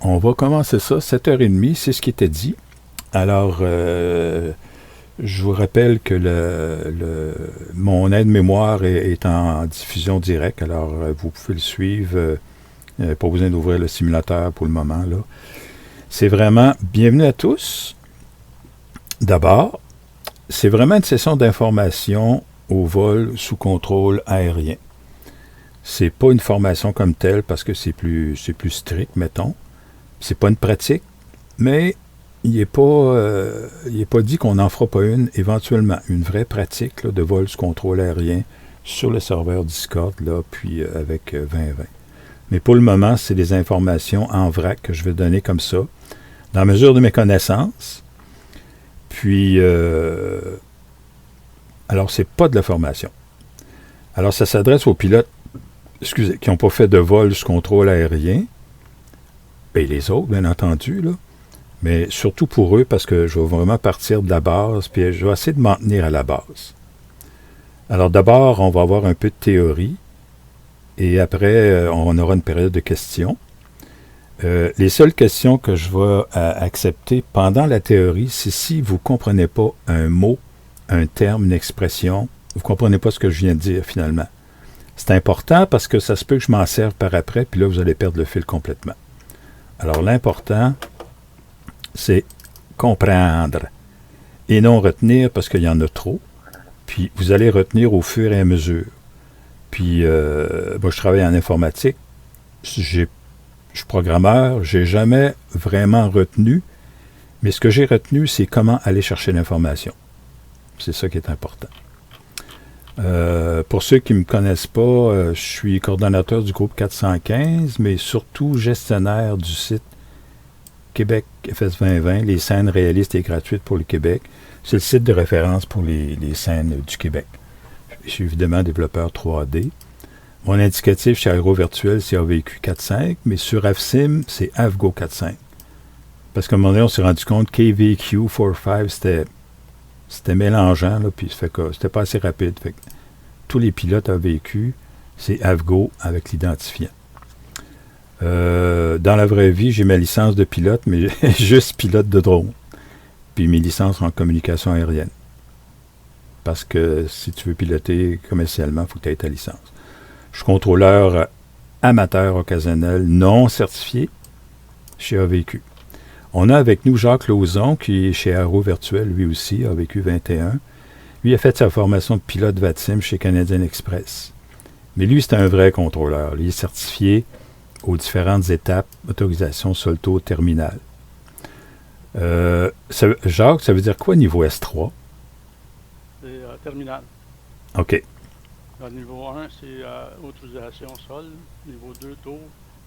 On va commencer ça, 7h30, c'est ce qui était dit. Alors, je vous rappelle que mon aide-mémoire est en diffusion directe, alors vous pouvez le suivre, pas besoin d'ouvrir le simulateur pour le moment, là. C'est vraiment, bienvenue à tous. D'abord, c'est vraiment une session d'information au vol sous contrôle aérien. C'est pas une formation comme telle parce que c'est plus strict, mettons. C'est pas une pratique, mais il n'est pas dit qu'on n'en fera pas une vraie pratique là, de vol sous contrôle aérien sur le serveur Discord, là, puis avec 2020. Mais pour le moment, c'est des informations en vrac que je vais donner comme ça, dans la mesure de mes connaissances. Puis, alors, c'est pas de la formation. Alors, ça s'adresse aux pilotes, qui n'ont pas fait de vol sous contrôle aérien, et les autres, bien entendu, là. Mais surtout pour eux, parce que je vais vraiment partir de la base, puis je vais essayer de m'en tenir à la base. Alors d'abord, on va avoir un peu de théorie, et après, on aura une période de questions. Les seules questions que je vais accepter pendant la théorie, c'est si vous ne comprenez pas un mot, un terme, une expression, vous ne comprenez pas ce que je viens de dire finalement. C'est important parce que ça se peut que je m'en serve par après, puis là, vous allez perdre le fil complètement. Alors l'important, c'est comprendre et non retenir parce qu'il y en a trop. Puis vous allez retenir au fur et à mesure. Puis moi je travaille en informatique, je suis programmeur, j'ai jamais vraiment retenu, mais ce que j'ai retenu, c'est comment aller chercher l'information. C'est ça qui est important. Pour ceux qui ne me connaissent pas, je suis coordonnateur du groupe 415, mais surtout gestionnaire du site Québec FS 2020, les scènes réalistes et gratuites pour le Québec. C'est le site de référence pour les scènes du Québec. Je suis évidemment développeur 3D. Mon indicatif chez AeroVirtuel, c'est AVQ 4.5, mais sur AFSIM, c'est AVGO 4.5. Parce qu'à un moment donné, on s'est rendu compte qu'AVQ 4.5, c'était mélangeant, là, puis c'était pas assez rapide. Fait que tous les pilotes AVQ, c'est AVGO avec l'identifiant. Dans la vraie vie, j'ai ma licence de pilote, mais juste pilote de drone. Puis mes licences en communication aérienne. Parce que si tu veux piloter commercialement, il faut que tu aies ta licence. Je suis contrôleur amateur occasionnel non certifié chez AVQ. On a avec nous Jacques Lauzon, qui est chez AeroVirtuel, lui aussi, AVQ 21. Lui a fait sa formation de pilote VATSIM chez Canadian Express. Mais lui, c'est un vrai contrôleur. Il est certifié aux différentes étapes, autorisation, solto, terminal. Jacques, ça veut dire quoi niveau S3? C'est terminal. OK. Niveau 1, c'est autorisation sol. Niveau 2, tour.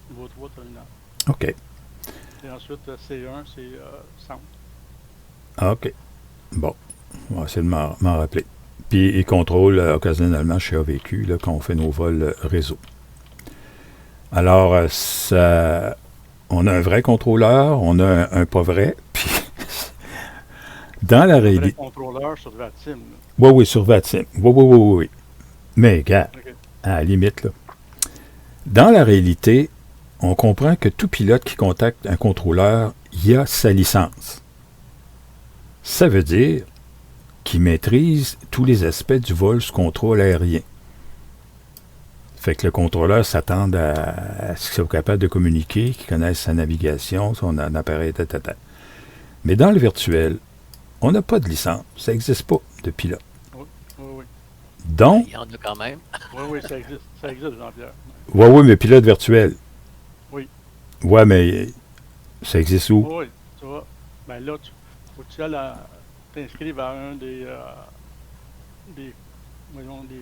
Niveau 3, terminal. OK. Et ensuite, C1, c'est centre. OK. Bon. On va essayer de m'en rappeler. Puis, il contrôle occasionnellement chez AVQ, là, quand on fait nos vols réseau. Alors, on a un vrai contrôleur, on a un pas vrai, puis dans la réalité... Un vrai contrôleur sur VATSIM. Oui, sur VATSIM. Oui. Mais, gars, Okay. à la limite, là. Dans la réalité, on comprend que tout pilote qui contacte un contrôleur, il a sa licence. Ça veut dire qu'il maîtrise tous les aspects du vol sous contrôle aérien. Fait que le contrôleur s'attend à ce qu'il soit capable de communiquer, qu'il connaisse sa navigation, son appareil, Mais dans le virtuel, on n'a pas de licence. Ça n'existe pas de pilote. Oui. Donc... Il y en a quand même. Oui, ça existe. Ça existe, Jean-Pierre. Oui, mais pilote virtuel. Oui. Ouais, mais ça existe où? Oui, tu vois. Ben là, faut que tu ailles t'inscrire à un des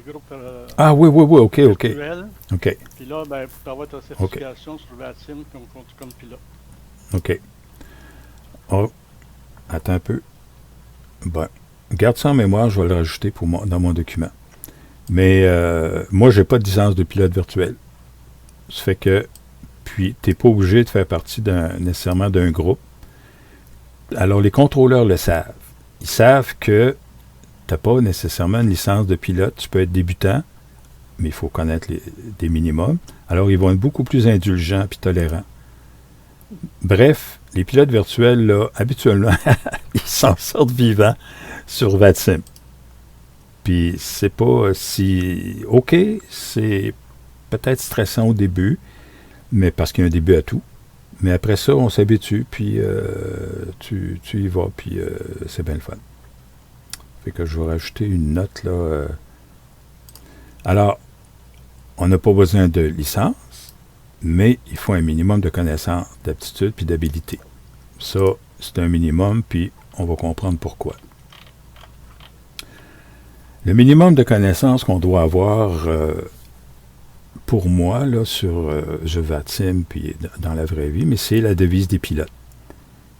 groupes Ah oui, OK. virtuels. OK. Puis là, ben, pour avoir ta certification sur VATSIM comme pilote. OK. Oh, attends un peu. Bon. Garde ça en mémoire, je vais le rajouter dans mon document. Mais moi, j'ai pas de licence de pilote virtuel. Ça fait que, puis, tu n'es pas obligé de faire partie nécessairement d'un groupe. Alors, les contrôleurs le savent. Ils savent que tu n'as pas nécessairement une licence de pilote. Tu peux être débutant, mais il faut connaître des minimums. Alors, ils vont être beaucoup plus indulgents et tolérants. Bref, les pilotes virtuels, là, habituellement, ils s'en sortent vivants sur VATSIM. Puis c'est pas si... OK, c'est peut-être stressant au début, mais parce qu'il y a un début à tout. Mais après ça, on s'habitue, puis tu y vas, puis c'est bien le fun. Fait que je vais rajouter une note, là. Alors, on n'a pas besoin de licence, mais il faut un minimum de connaissances, d'aptitude, puis d'habilité. Ça, c'est un minimum, puis on va comprendre pourquoi. Le minimum de connaissances qu'on doit avoir, pour moi, là, sur je VATSIM, puis dans la vraie vie, mais c'est la devise des pilotes.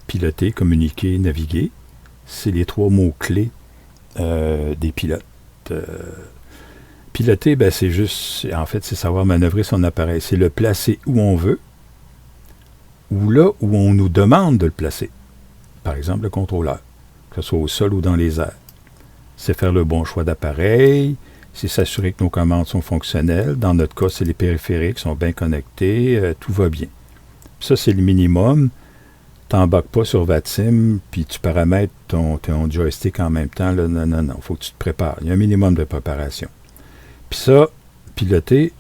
Piloter, communiquer, naviguer, c'est les 3 mots-clés des pilotes. Piloter, ben, c'est juste, en fait, c'est savoir manœuvrer son appareil. C'est le placer où on veut, ou là où on nous demande de le placer. Par exemple, le contrôleur, que ce soit au sol ou dans les airs. C'est faire le bon choix d'appareil, c'est s'assurer que nos commandes sont fonctionnelles. Dans notre cas, c'est les périphériques sont bien connectés, tout va bien. Ça, c'est le minimum. T'embarques pas sur VATSIM, puis tu paramètres ton joystick en même temps. Là, non, il faut que tu te prépares. Il y a un minimum de préparation. Puis ça, piloter,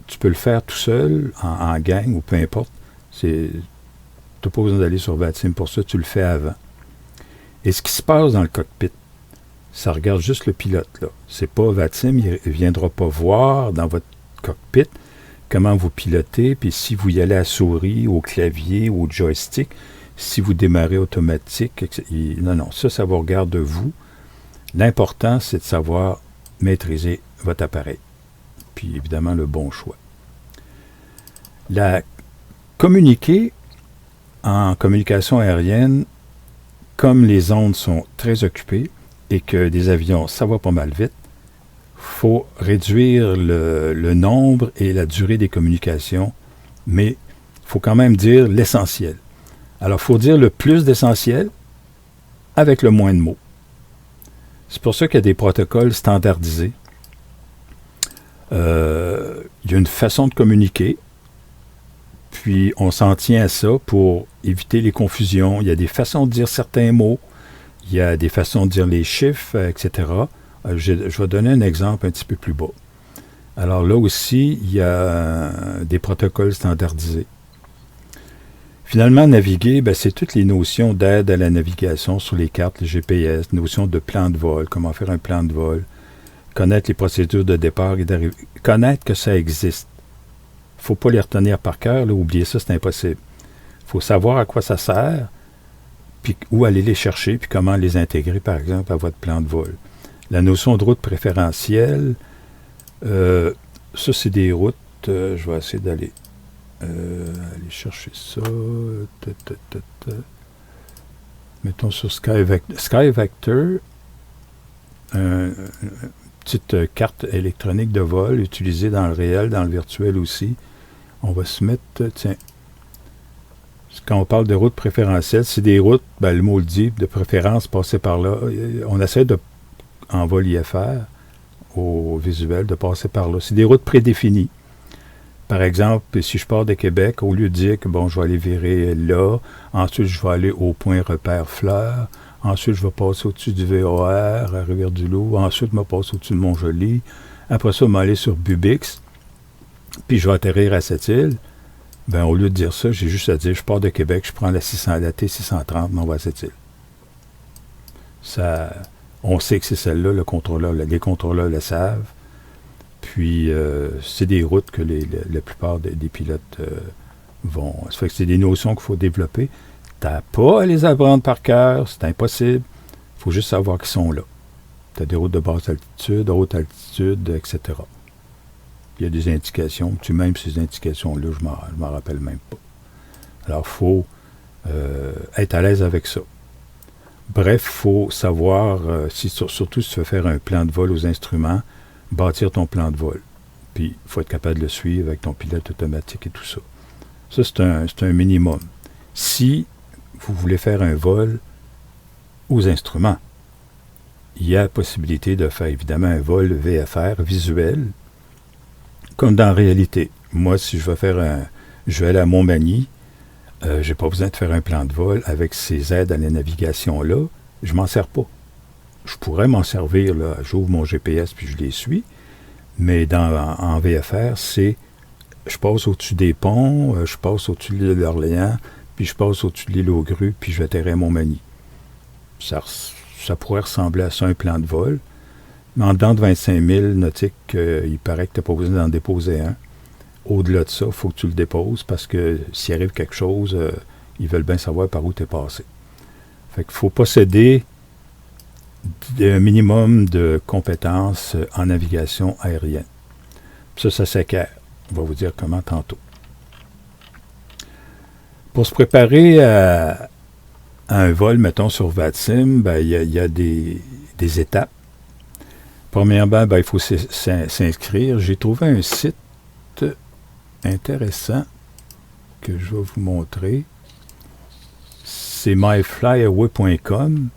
tu peux le faire tout seul, en gang, ou peu importe. Tu n'as pas besoin d'aller sur VATSIM pour ça, tu le fais avant. Et ce qui se passe dans le cockpit, ça regarde juste le pilote, là. C'est pas VATSIM, il ne viendra pas voir dans votre cockpit comment vous pilotez, puis si vous y allez à souris, au clavier, au joystick, si vous démarrez automatique, non, ça vous regarde de vous. L'important, c'est de savoir maîtriser votre appareil. Puis évidemment, le bon choix. Communiquer en communication aérienne, comme les ondes sont très occupées et que des avions, ça va pas mal vite, il faut réduire le nombre et la durée des communications, mais il faut quand même dire l'essentiel. Alors, il faut dire le plus d'essentiel avec le moins de mots. C'est pour ça qu'il y a des protocoles standardisés. Il y a une façon de communiquer, puis on s'en tient à ça pour éviter les confusions. Il y a des façons de dire certains mots, il y a des façons de dire les chiffres, etc. Je vais donner un exemple un petit peu plus bas. Alors là aussi, il y a des protocoles standardisés. Finalement, naviguer, ben, c'est toutes les notions d'aide à la navigation sur les cartes, les GPS, notions de plan de vol, comment faire un plan de vol, connaître les procédures de départ et d'arrivée, connaître que ça existe. Il ne faut pas les retenir par cœur, là, oublier ça, c'est impossible. Il faut savoir à quoi ça sert, puis où aller les chercher, puis comment les intégrer, par exemple, à votre plan de vol. La notion de route préférentielle, ça, c'est des routes, je vais essayer d'aller chercher ça. Mettons sur SkyVector, une petite carte électronique de vol utilisée dans le réel, dans le virtuel aussi. On va se mettre, tiens, quand on parle de routes préférentielles, c'est des routes, ben, le mot le dit, de préférence passer par là. On essaie de, en vol IFR, au visuel, de passer par là. C'est des routes prédéfinies. Par exemple, si je pars de Québec, au lieu de dire que bon, je vais aller virer là, ensuite je vais aller au point repère Fleur, ensuite je vais passer au-dessus du VOR à Rivière-du-Loup, ensuite je vais passer au-dessus de Mont-Joli, après ça, je vais aller sur Bubix, puis je vais atterrir à cette île. Ben, au lieu de dire ça, j'ai juste à dire, je pars de Québec, je prends la T630, mais on va à cette île. Ça, on sait que c'est celle-là, les contrôleurs le savent. Puis, c'est des routes que la plupart des pilotes vont. Ça fait que c'est des notions qu'il faut développer. Tu n'as pas à les apprendre par cœur, c'est impossible. Il faut juste savoir qu'ils sont là. Tu as des routes de basse altitude, haute altitude, etc. Il y a des indications. Même ces indications-là, je m'en rappelle même pas. Alors, il faut être à l'aise avec ça. Bref, il faut savoir, surtout si tu veux faire un plan de vol aux instruments, bâtir ton plan de vol. Puis, il faut être capable de le suivre avec ton pilote automatique et tout ça. Ça, c'est un minimum. Si vous voulez faire un vol aux instruments, il y a la possibilité de faire évidemment un vol VFR visuel, comme dans la réalité. Moi, si je vais aller à Montmagny, J'ai pas besoin de faire un plan de vol avec ces aides à la navigation-là. Je m'en sers pas. Je pourrais m'en servir, là. J'ouvre mon GPS puis je les suis. Mais en VFR, c'est je passe au-dessus des ponts, je passe au-dessus de l'île d'Orléans, puis je passe au-dessus de l'île aux Grues, puis je vais atterrir à Montmagny. Ça pourrait ressembler à ça, un plan de vol. Mais en dedans de 25 000 nautiques, il paraît que tu n'as pas besoin d'en déposer un. Au-delà de ça, il faut que tu le déposes parce que s'il arrive quelque chose, ils veulent bien savoir par où tu es passé. Fait qu'il faut posséder un minimum de compétences en navigation aérienne. Puis ça s'acquiert. On va vous dire comment tantôt. Pour se préparer à un vol, mettons, sur VATSIM, il y a des étapes. Premièrement, il faut s'inscrire. J'ai trouvé un site intéressant que je vais vous montrer. C'est myflyaway.com.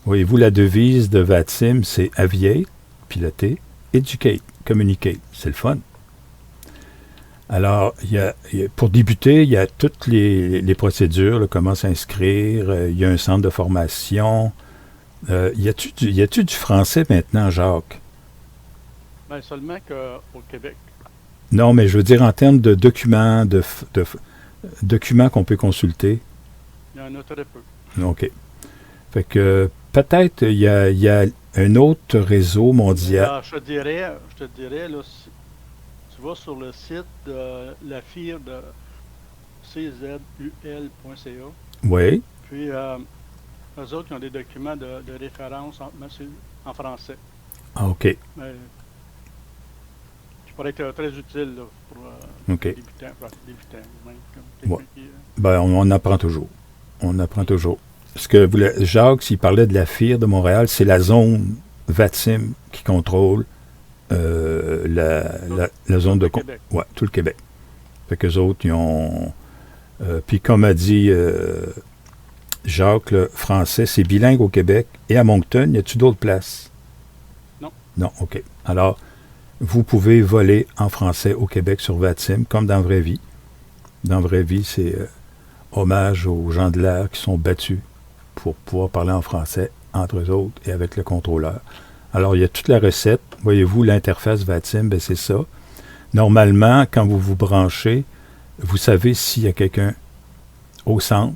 Voyez-vous, la devise de VATSIM, c'est Aviate, piloter, Educate, Communicate. C'est le fun. Alors, pour débuter, il y a toutes les procédures, là, comment s'inscrire, il y a un centre de formation. Y a-tu du français maintenant, Jacques? Ben, seulement qu'au Québec. Non, mais je veux dire en termes de documents, de documents qu'on peut consulter. Il y en a très peu. OK. Fait que peut-être il y a un autre réseau mondial. Alors, je te dirais là, si tu vas sur le site de la FIR de czul.ca. Oui. Puis, eux autres, ils ont des documents de référence en français. Ah, OK. Mais, qui pourrait être très utile là, pour OK. débutants même, Ouais. On apprend toujours. On apprend toujours. Parce que Jacques, s'il parlait de la FIR de Montréal, c'est la zone VATSIM qui contrôle la zone de... Ouais, tout le Québec. Fait qu'eux autres, ils ont... puis comme a dit Jacques, le français, c'est bilingue au Québec. Et à Moncton, y a-tu d'autres places? Non. Non, OK. Alors, vous pouvez voler en français au Québec sur VATSIM, comme dans Vraie Vie. Dans Vraie Vie, c'est hommage aux gens de l'air qui sont battus pour pouvoir parler en français entre eux autres et avec le contrôleur. Alors, il y a toute la recette. Voyez-vous, l'interface VATSIM, c'est ça. Normalement, quand vous vous branchez, vous savez s'il y a quelqu'un au centre,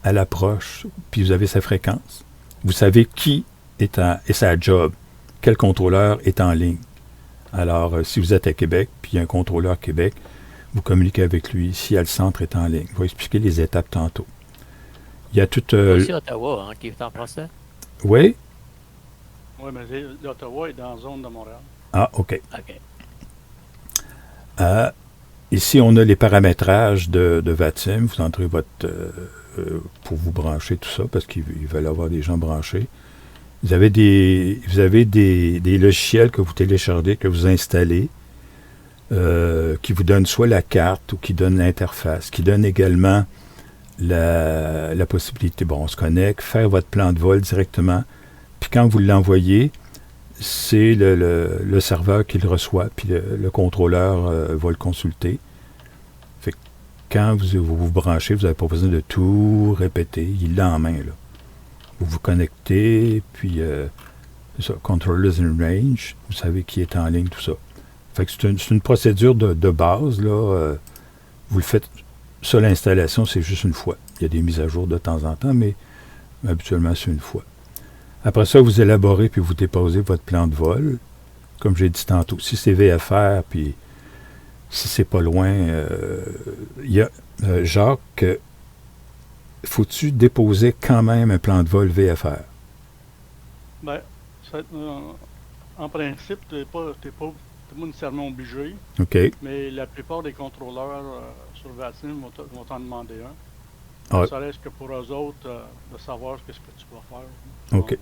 à l'approche, puis vous avez sa fréquence. Vous savez qui est sa job, quel contrôleur est en ligne. Alors, si vous êtes à Québec, puis il y a un contrôleur à Québec, vous communiquez avec lui si le centre est en ligne. Je vais expliquer les étapes tantôt. Il y a tout... aussi Ottawa, qui est en français. Oui? Oui, mais l'Ottawa est dans la zone de Montréal. Ah, OK. OK. Ici, on a les paramétrages de VATSIM. Vous entrez votre... pour vous brancher, tout ça, parce qu'ils veulent avoir des gens branchés. Vous avez des logiciels que vous téléchargez, que vous installez, qui vous donnent soit la carte ou qui donnent l'interface, qui donnent également la possibilité, on se connecte, faire votre plan de vol directement, puis quand vous l'envoyez, c'est le serveur qui le reçoit, puis le contrôleur va le consulter. Fait que quand vous branchez, vous n'avez pas besoin de tout répéter, il l'a en main, là. Vous vous connectez, puis Controllers in Range, vous savez qui est en ligne, tout ça. Fait que c'est une procédure de base, là. Vous le faites, ça, l'installation, c'est juste une fois. Il y a des mises à jour de temps en temps, mais habituellement, c'est une fois. Après ça, vous élaborez, puis vous déposez votre plan de vol. Comme j'ai dit tantôt, si c'est VFR, puis si c'est pas loin, il y a Jacques... faut-tu déposer quand même un plan de vol VFR? Ben, en principe, tu n'es pas nécessairement obligé. OK. Mais la plupart des contrôleurs sur VATSIM vont t'en demander un. Ah. Ça reste que pour eux autres, de savoir ce que tu vas faire. OK.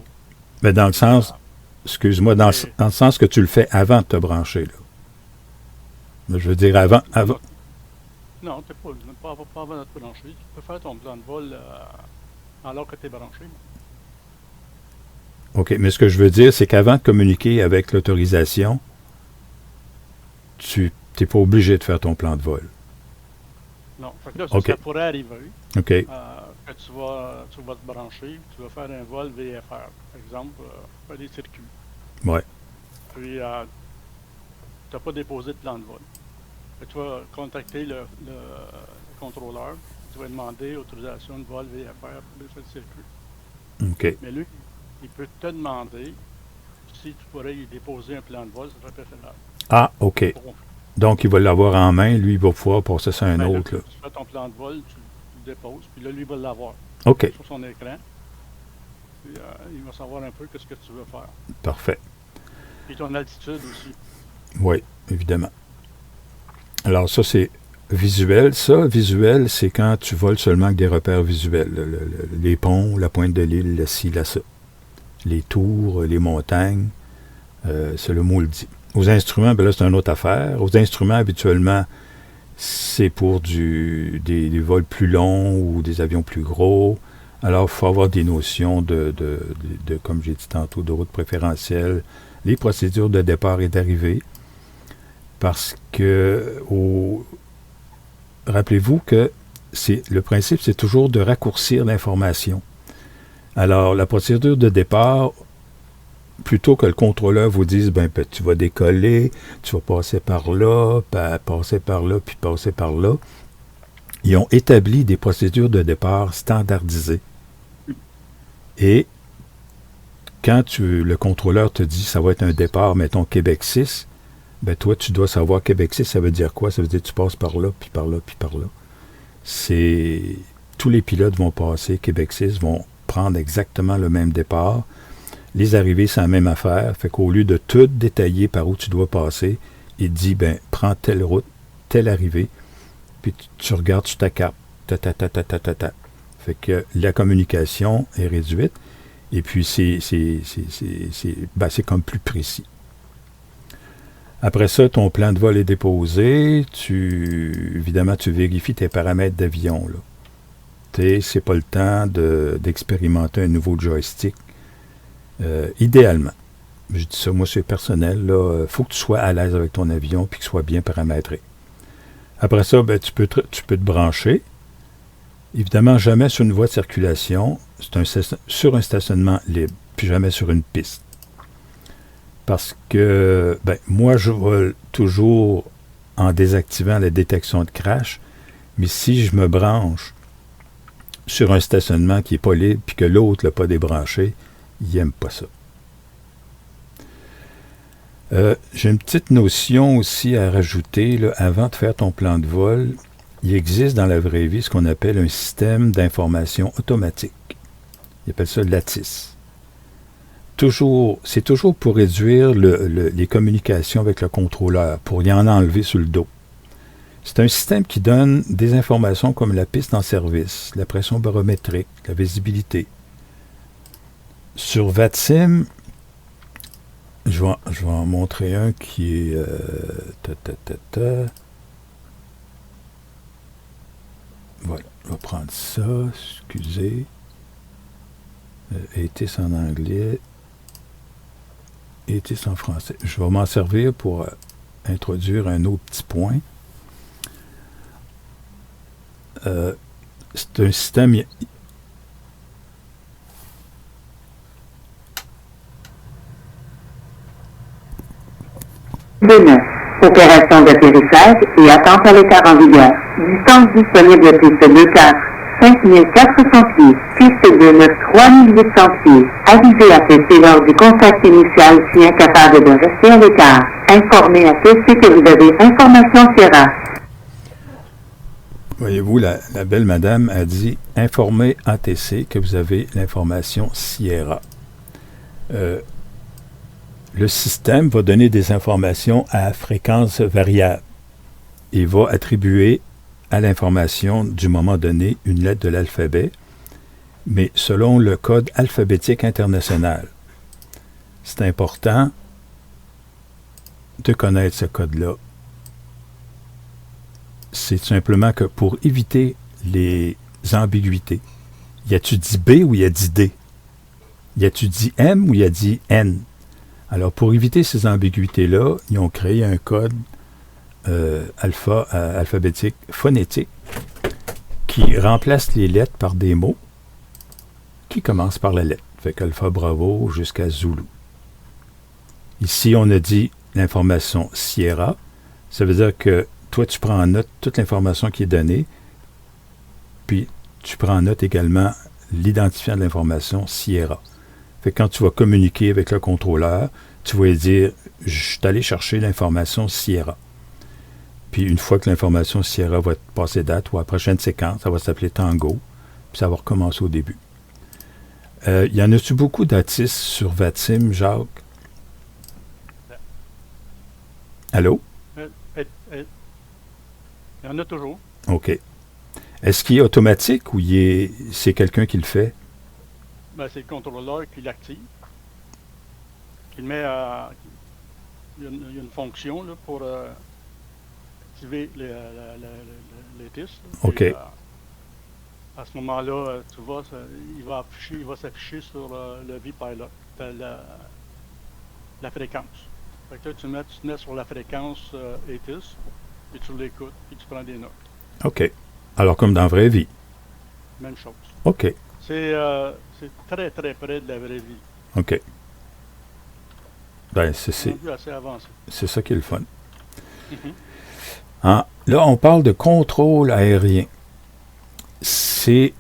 Mais dans le sens, excuse-moi, dans le sens que tu le fais avant de te brancher, là. Je veux dire avant. Non, tu n'es pas avant de te brancher. Tu peux faire ton plan de vol alors que tu es branché. OK, mais ce que je veux dire, c'est qu'avant de communiquer avec l'autorisation, tu n'es pas obligé de faire ton plan de vol. Non. Fait que là, OK. ça pourrait arriver OK. que tu vas te brancher, tu vas faire un vol VFR. Par exemple, faire des circuits. Ouais. Puis, tu n'as pas déposé de plan de vol. Fait que tu vas contacter le contrôleur. Tu vas demander autorisation de vol VFR pour faire le circuit. OK. Mais lui, il peut te demander si tu pourrais lui déposer un plan de vol, ça serait préférable. Ah, OK. Donc, il va l'avoir en main. Lui, il va pouvoir passer ça à un autre. Là, Là. tu fais ton plan de vol, tu le déposes, puis là, lui, il va l'avoir OK. sur son écran. Puis, il va savoir un peu ce que tu veux faire. Parfait. Puis ton altitude aussi. Oui, évidemment. Alors, ça, c'est visuel. Ça, visuel, c'est quand tu voles seulement avec des repères visuels. Les ponts, la pointe de l'île, la ci, la ça. Les tours, les montagnes. C'est le mot le dit. Aux instruments, ben là, c'est une autre affaire. Aux instruments, habituellement, c'est pour des vols plus longs ou des avions plus gros. Alors, il faut avoir des notions de comme j'ai dit tantôt, de route préférentielle, les procédures de départ et d'arrivée. Parce que, rappelez-vous que le principe, c'est toujours de raccourcir l'information. Alors, la procédure de départ, plutôt que le contrôleur vous dise, tu vas décoller, tu vas passer par là, passer par là, puis passer par là, ils ont établi des procédures de départ standardisées. Et quand le contrôleur te dit, ça va être un départ, mettons, Québec 6, toi, tu dois savoir Québec 6, ça veut dire quoi? Ça veut dire que tu passes par là, puis par là, puis par là. Tous les pilotes vont passer, Québec 6 vont prendre exactement le même départ. Les arrivées, c'est la même affaire. Fait qu'au lieu de tout détailler par où tu dois passer, il dit, prends telle route, telle arrivée, puis tu regardes sur ta carte. Fait que la communication est réduite, et puis c'est comme plus précis. Après ça, ton plan de vol est déposé. Évidemment, tu vérifies tes paramètres d'avion. C'est pas le temps d'expérimenter un nouveau joystick. Idéalement, je dis ça, moi c'est personnel, il faut que tu sois à l'aise avec ton avion et qu'il soit bien paramétré. Après ça, tu peux te brancher. Évidemment, jamais sur une voie de circulation, sur un stationnement libre, puis jamais sur une piste. Parce que, moi, je vole toujours en désactivant la détection de crash, mais si je me branche sur un stationnement qui n'est pas libre, puis que l'autre ne l'a pas débranché, il n'aime pas ça. J'ai une petite notion aussi à rajouter, avant de faire ton plan de vol. Il existe dans la vraie vie ce qu'on appelle un système d'information automatique. Ils appellent ça LATIS. C'est toujours pour réduire les communications avec le contrôleur, pour y en enlever sur le dos. C'est un système qui donne des informations comme la piste en service, la pression barométrique, la visibilité. Sur VATSIM, je vais en montrer un qui est... Voilà, je vais prendre ça, excusez. ETIS en anglais, ETIS en français. Je vais m'en servir pour introduire un autre petit point. C'est un système... V9. Opération d'atterrissage et attente à l'écart en vigueur. Distance disponible piste 2K 5400 pieds. Piste 2 3800 pieds. Avisé à TC lors du contact initial si incapable de rester à l'écart. Informez à TC que vous avez information Sierra. Voyez-vous, la belle madame a dit « Informez ATC que vous avez l'information Sierra ». Le système va donner des informations à fréquence variable et va attribuer à l'information du moment donné une lettre de l'alphabet, mais selon le code alphabétique international. C'est important de connaître ce code-là. C'est simplement que pour éviter les ambiguïtés, y a-tu dit B ou y a dit D? Y a-tu dit M ou y a dit N? Alors, pour éviter ces ambiguïtés-là, ils ont créé un code alphabétique phonétique qui remplace les lettres par des mots qui commencent par la lettre. Fait qu'Alpha Bravo jusqu'à Zulu. Ici, on a dit l'information Sierra. Ça veut dire que toi, tu prends en note toute l'information qui est donnée, puis tu prends en note également l'identifiant de l'information Sierra. Fait que quand tu vas communiquer avec le contrôleur, tu vas lui dire « Je suis allé chercher l'information Sierra ». Puis une fois que l'information Sierra va passer date ou à la prochaine séquence, ça va s'appeler Tango, puis ça va recommencer au début. Y en a-tu beaucoup d'autistes sur VATSIM, Jacques? Allô? Il y en a toujours. OK. Est-ce qu'il est automatique ou c'est quelqu'un qui le fait? Ben, c'est le contrôleur qui l'active. Qui le met à... Il y a une fonction là, pour activer les TIS. Là. OK. Et, à ce moment-là, tu vois, il va s'afficher sur le vPilot, la fréquence. Fait que là, tu te mets sur la fréquence ETIS, puis tu l'écoutes, puis tu prends des notes. OK. Alors, comme dans la vraie vie. Même chose. OK. C'est très, très près de la vraie vie. OK. Ben, C'est assez avancé. c'est ça qui est le fun. Hein? Là, on parle de contrôle aérien. C'est,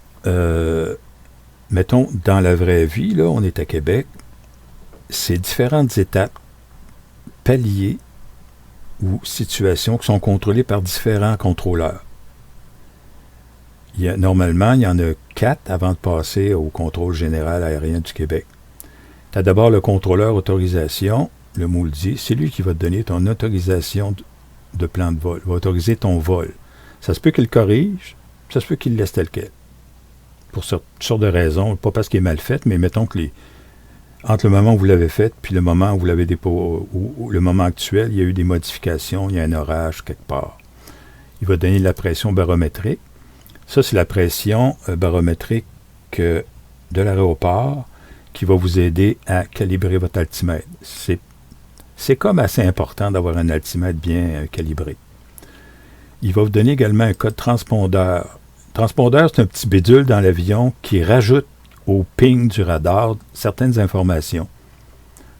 mettons, dans la vraie vie, là, on est à Québec, c'est différentes étapes, paliers ou situations qui sont contrôlées par différents contrôleurs. Normalement, il y en a 4 avant de passer au contrôle général aérien du Québec. Tu as d'abord le contrôleur autorisation, le mot le dit, c'est lui qui va te donner ton autorisation de plan de vol, va autoriser ton vol. Ça se peut qu'il le corrige, ça se peut qu'il le laisse tel quel. Pour toutes sortes de raisons, pas parce qu'il est mal fait, mais mettons que entre le moment où vous l'avez fait puis le moment où vous l'avez déposé, ou le moment actuel, il y a eu des modifications, il y a un orage quelque part. Il va donner la pression barométrique. Ça, c'est la pression barométrique de l'aéroport qui va vous aider à calibrer votre altimètre. C'est comme assez important d'avoir un altimètre bien calibré. Il va vous donner également un code transpondeur. Transpondeur, c'est un petit bidule dans l'avion qui rajoute au ping du radar certaines informations.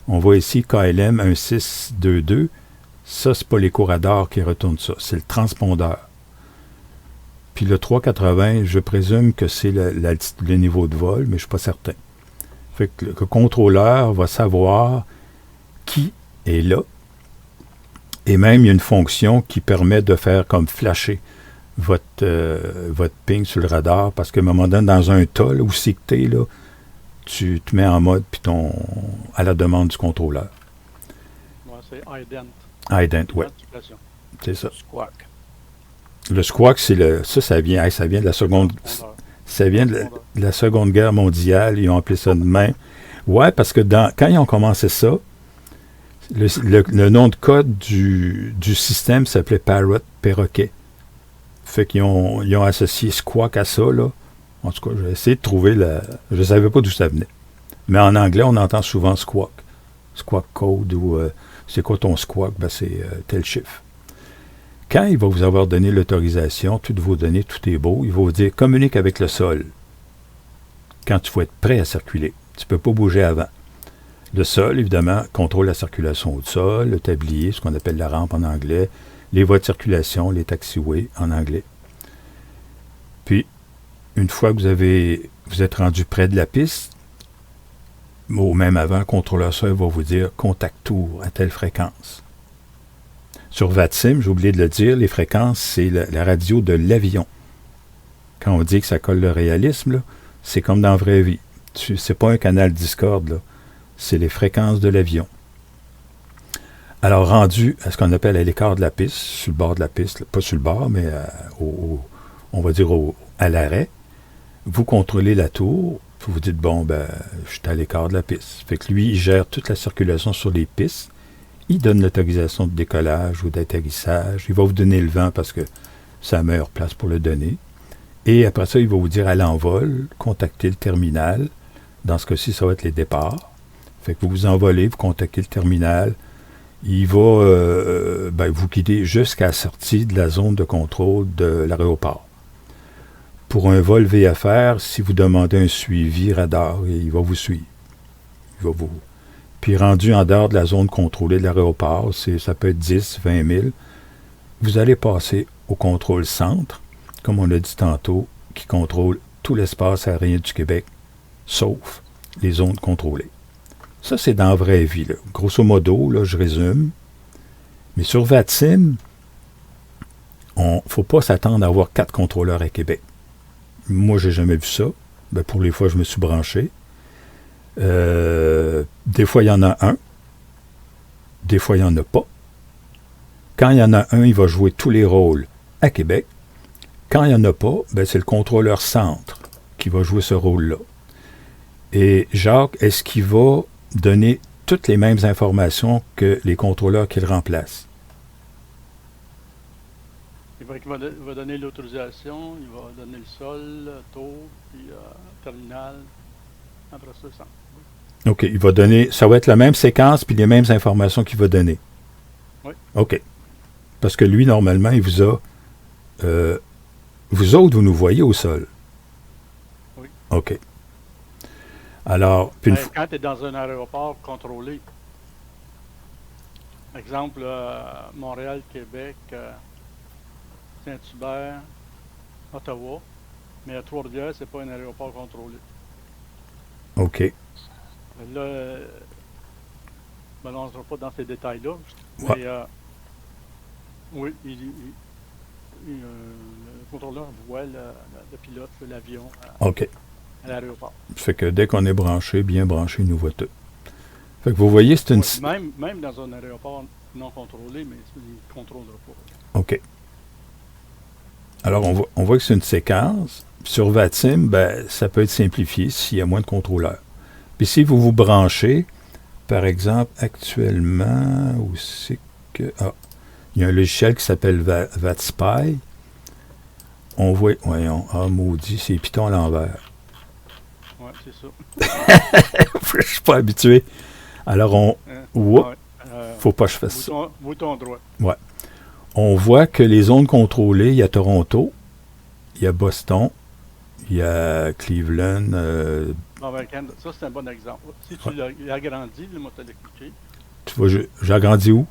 On voit ici KLM 1622. Ça, c'est pas l'éco-radar qui retourne ça, c'est le transpondeur. Puis le 380, je présume que c'est le niveau de vol, mais je ne suis pas certain. Fait que le contrôleur va savoir qui est là. Et même, il y a une fonction qui permet de faire comme flasher votre ping sur le radar, parce qu'à un moment donné, dans un tas, là, où c'est que tu es, là, tu te mets en mode puis à la demande du contrôleur. Ouais, c'est ident. Ident, oui. C'est ça. Squawk. Le squawk, ça vient de la seconde. Ça vient de la Seconde Guerre mondiale. Ils ont appelé ça de même. Ouais, parce que quand ils ont commencé ça, le nom de code du système s'appelait Parrot, perroquet. Fait qu'ils ont associé squawk à ça, là. En tout cas, j'ai essayé de trouver je ne savais pas d'où ça venait. Mais en anglais, on entend souvent squawk. Squawk code ou c'est quoi ton squawk? Ben, c'est tel chiffre. Quand il va vous avoir donné l'autorisation, toutes vos données, tout est beau, il va vous dire « communique avec le sol » quand tu vas être prêt à circuler. Tu ne peux pas bouger avant. Le sol, évidemment, contrôle la circulation au sol, le tablier, ce qu'on appelle la rampe en anglais, les voies de circulation, les taxiways en anglais. Puis, une fois que vous êtes rendu près de la piste, ou même avant, le contrôleur sol va vous dire « contact tour à telle fréquence ». Sur VATSIM, j'ai oublié de le dire, les fréquences, c'est la radio de l'avion. Quand on dit que ça colle le réalisme, là, c'est comme dans la vraie vie. C'est pas un canal Discord, là. C'est les fréquences de l'avion. Alors, rendu à ce qu'on appelle à l'écart de la piste, sur le bord de la piste, pas sur le bord, mais on va dire à l'arrêt, vous contrôlez la tour, puis vous dites, bon, ben, je suis à l'écart de la piste. Fait que lui, il gère toute la circulation sur les pistes. Il donne l'autorisation de décollage ou d'atterrissage. Il va vous donner le vent parce que c'est la meilleure place pour le donner. Et après ça, il va vous dire à l'envol, contactez le terminal. Dans ce cas-ci, ça va être les départs. Fait que vous vous envolez, vous contactez le terminal. Il va vous guider jusqu'à la sortie de la zone de contrôle de l'aéroport. pour un vol VFR, si vous demandez un suivi radar, il va vous suivre. Il va vous... Puis rendu en dehors de la zone contrôlée de l'aéroport, ça peut être 10, 20 000, vous allez passer au contrôle centre, comme on l'a dit tantôt, qui contrôle tout l'espace aérien du Québec, sauf les zones contrôlées. Ça, c'est dans la vraie vie, là. Grosso modo, là, je résume. Mais sur VATSIM, il ne faut pas s'attendre à avoir 4 contrôleurs à Québec. Moi, j'ai jamais vu ça. Ben, pour les fois, je me suis branché. Des fois, il y en a un. Des fois, il n'y en a pas. Quand il y en a un, il va jouer tous les rôles à Québec. Quand il n'y en a pas, ben, c'est le contrôleur centre qui va jouer ce rôle-là. Et Jacques, est-ce qu'il va donner toutes les mêmes informations que les contrôleurs qu'il remplace? Il va donner l'autorisation, il va donner le sol, le taux, puis terminal, après ça, centre. OK, il va donner, ça va être la même séquence puis les mêmes informations qu'il va donner. Oui. OK. Parce que lui, normalement, il vous a... vous autres, vous nous voyez au sol. Oui. OK. Alors, puis quand tu es dans un aéroport contrôlé, exemple, Montréal, Québec, Saint-Hubert, Ottawa, mais à Trois-Rivières, c'est pas un aéroport contrôlé. OK. Là, je ne me lancerai pas dans ces détails-là. Ouais. Mais, oui, le contrôleur voit le pilote, l'avion OK. à l'aéroport. Fait que dès qu'on est branché, bien branché, il nous voit tout. Fait que vous voyez, c'est une... Ouais, même dans un aéroport non contrôlé, mais il ne contrôlera pas. OK. Alors, on voit que c'est une séquence. Sur VATSIM, ben, ça peut être simplifié s'il y a moins de contrôleurs. Puis si vous vous branchez, par exemple, actuellement, où c'est que... Ah, il y a un logiciel qui s'appelle VATSPY. On voit... Voyons, maudit, c'est Python à l'envers. Oui, c'est ça. Je suis pas habitué. Alors, faut pas que je fasse ça. Bouton droit. Ouais. On voit que les zones contrôlées, il y a Toronto, il y a Boston, il y a Cleveland. Ça, c'est un bon exemple. Si tu l'agrandis, le moteur expliqué. Tu vois, j'agrandis où?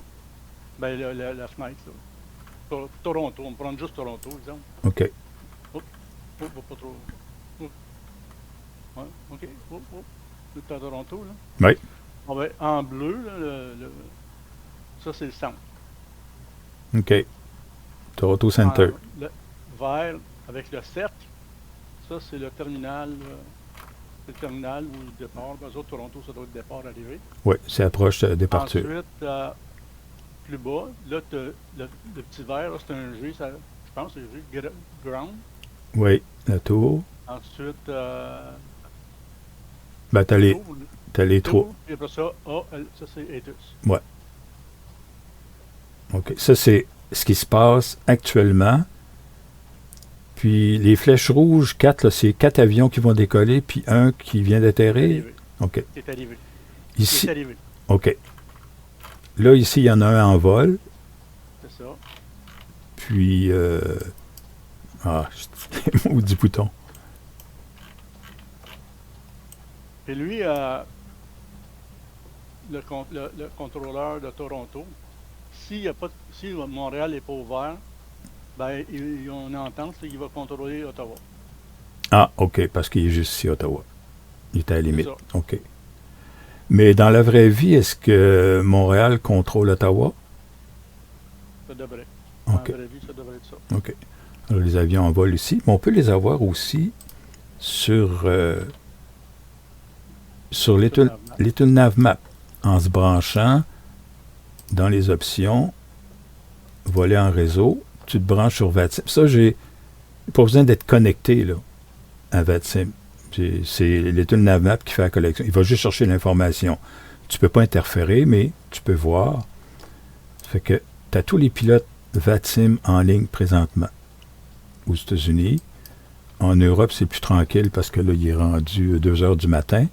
Ben, la fenêtre, là. Toronto, on prend juste Toronto, exemple. OK. Pas trop. Ouais, OK. C'est à Toronto, là. Oui. En bleu, là, ça, c'est le centre. OK. Toronto Center. Le vert avec le cercle, ça, c'est le terminal. Le terminal ou le départ. Eux autres, Toronto, ça doit être départ arrivé. Oui, c'est approche de départure. Ensuite, plus bas, là, le petit vert, là, c'est un G, je pense que c'est un G ground. Oui, la tour. Ensuite, Ben, t'as les trois. Et après ça, ça c'est Etus. Ouais. OK. Ça, c'est ce qui se passe actuellement. Puis les flèches rouges, 4, là, c'est 4 avions qui vont décoller, puis un qui vient d'atterrir. OK. C'est arrivé. Ici. C'est arrivé. OK. Là, ici, il y en a un en vol. C'est ça. Puis, maudit bouton. Et lui, le contrôleur de Toronto, si Montréal n'est pas ouvert, ben, on entend qu'il va contrôler Ottawa. Ah, OK, parce qu'il est juste ici, Ottawa. Il est à la limite. Ça. OK. Mais dans la vraie vie, est-ce que Montréal contrôle Ottawa? Ça devrait. OK. Dans la vraie vie, ça devrait être ça. OK. Alors, les avions en vol ici. Mais on peut les avoir aussi sur Little Navmap, en se branchant dans les options, voler en réseau, tu te branches sur VATSIM. Ça, j'ai pas besoin d'être connecté là, à VATSIM. C'est Little Navmap qui fait la collection. Il va juste chercher l'information. Tu peux pas interférer, mais tu peux voir. Ça fait que tu as tous les pilotes VATSIM en ligne présentement aux États-Unis. En Europe, c'est plus tranquille parce que là, il est rendu 2 heures du matin.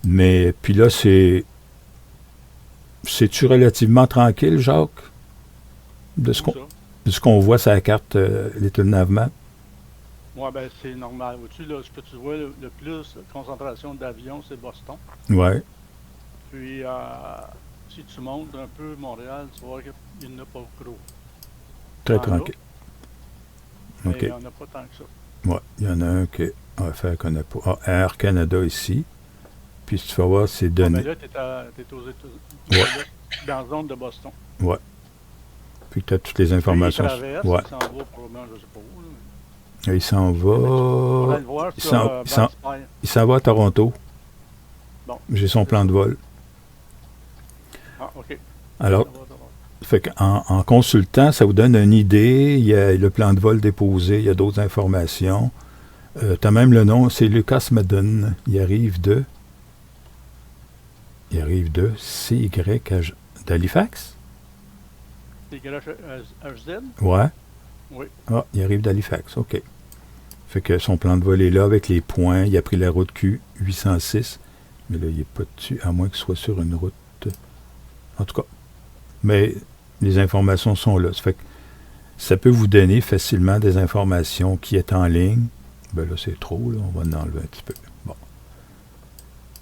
Mais puis là, c'est-tu relativement tranquille, Jacques? De ce qu'on voit sur la carte Little Navmap? Ouais, ben c'est normal. Vois-tu, là, ce que tu vois le plus de concentration d'avions, c'est Boston. Ouais, Puis, si tu montes un peu Montréal, tu vas voir qu'il n'y en a pas gros. Il y très en a, tranquille. mais OK. il n'y en a pas tant que ça. Ouais, il y en a un qui a fait qu'on n'a pas. Ah, Air Canada ici. Puis si tu vas voir, c'est Ah, donné. ben là, t'es aux États-Unis. Ouais, Là, dans la zone de Boston. ouais. Puis tu as toutes les Lui, il informations. traverse, Ouais. il s'en va probablement, je sais pas où. Et il s'en Faudrait va. le voir Il sur s'en, il s'en- Batspire. il s'en va à Toronto. Bon, J'ai son c'est plan ça. de vol. Ah, OK. Alors, Ça va. fait en consultant, ça vous donne une idée. Il y a le plan de vol déposé, il y a d'autres informations. Tu as même le nom, c'est Lucas Madden. Il arrive de CYH d'Halifax? C'est HZ? Ouais. Oui. Ah, il arrive d'Halifax, OK. Fait que son plan de vol est là avec les points. Il a pris la route Q806. Mais là, il n'est pas dessus, à moins qu'il soit sur une route. En tout cas. Mais les informations sont là. Ça fait que ça peut vous donner facilement des informations qui est en ligne. Ben là, c'est trop, là. On va en enlever un petit peu. Bon.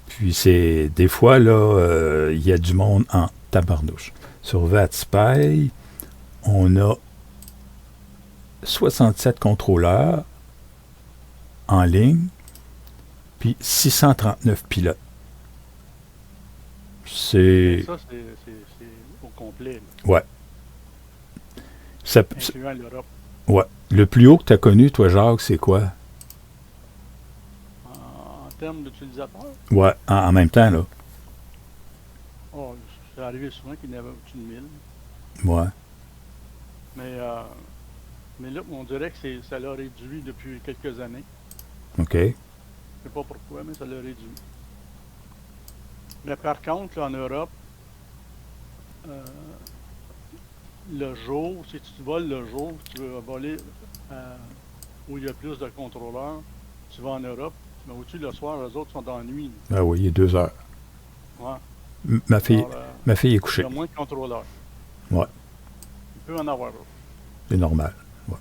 Puis c'est. Des fois, là, il y a du monde en tabarnouche. Sur VatSpy, on a 67 contrôleurs en ligne, puis 639 pilotes. C'est. Ça, c'est au complet, là, Ouais. Ça, incluant l'Europe. ouais. Le plus haut que tu as connu, toi, Jacques, c'est quoi? En termes d'utilisateurs, Ouais, en même temps, là. oh, c'est arrivé souvent qu'il y en avait au-dessus de 1000. Ouais. Mais là, on dirait que ça l'a réduit depuis quelques années. OK. Je sais pas pourquoi, mais ça l'a réduit. Mais par contre, là, en Europe, euh, le jour, si tu voles le jour, tu veux voler où il y a plus de contrôleurs, tu vas en Europe, mais au-dessus, le soir, les autres sont en nuit. Ah oui, il est 2 heures. Ouais. Ma fille Alors, est il y couchée. a moins de contrôleurs. Ouais. Il peut en avoir d'autres. C'est normal. Ouais.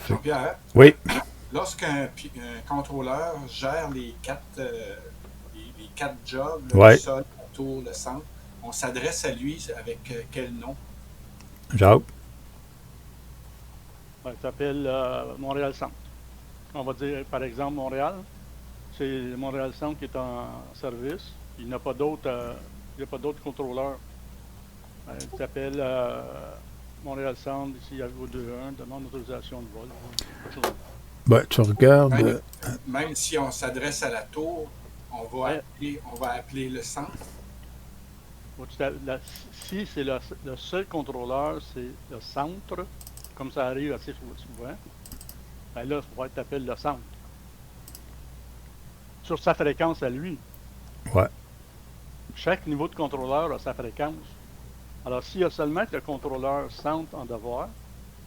Jean-Pierre, Oui. lorsqu'un contrôleur gère les quatre jobs, Ouais. le sol, la tour, le centre, on s'adresse à lui avec quel nom? Jacques? Ben, ça s'appelle Montréal Centre. On va dire, par exemple, Montréal. C'est Montréal Centre qui est en service. Il n'y a pas d'autres contrôleurs. Il s'appelle Montréal Centre, ici, à Go21, demande d'autorisation de vol. Ben, tu regardes. Même si on s'adresse à la tour, on va Ouais. appeler le centre. Si c'est le seul contrôleur, c'est le centre, comme ça arrive assez souvent, ben là, il faudrait que tu appelles le centre. Sur sa fréquence à lui. Ouais. Chaque niveau de contrôleur a sa fréquence. Alors, s'il y a seulement que le contrôleur centre en devoir,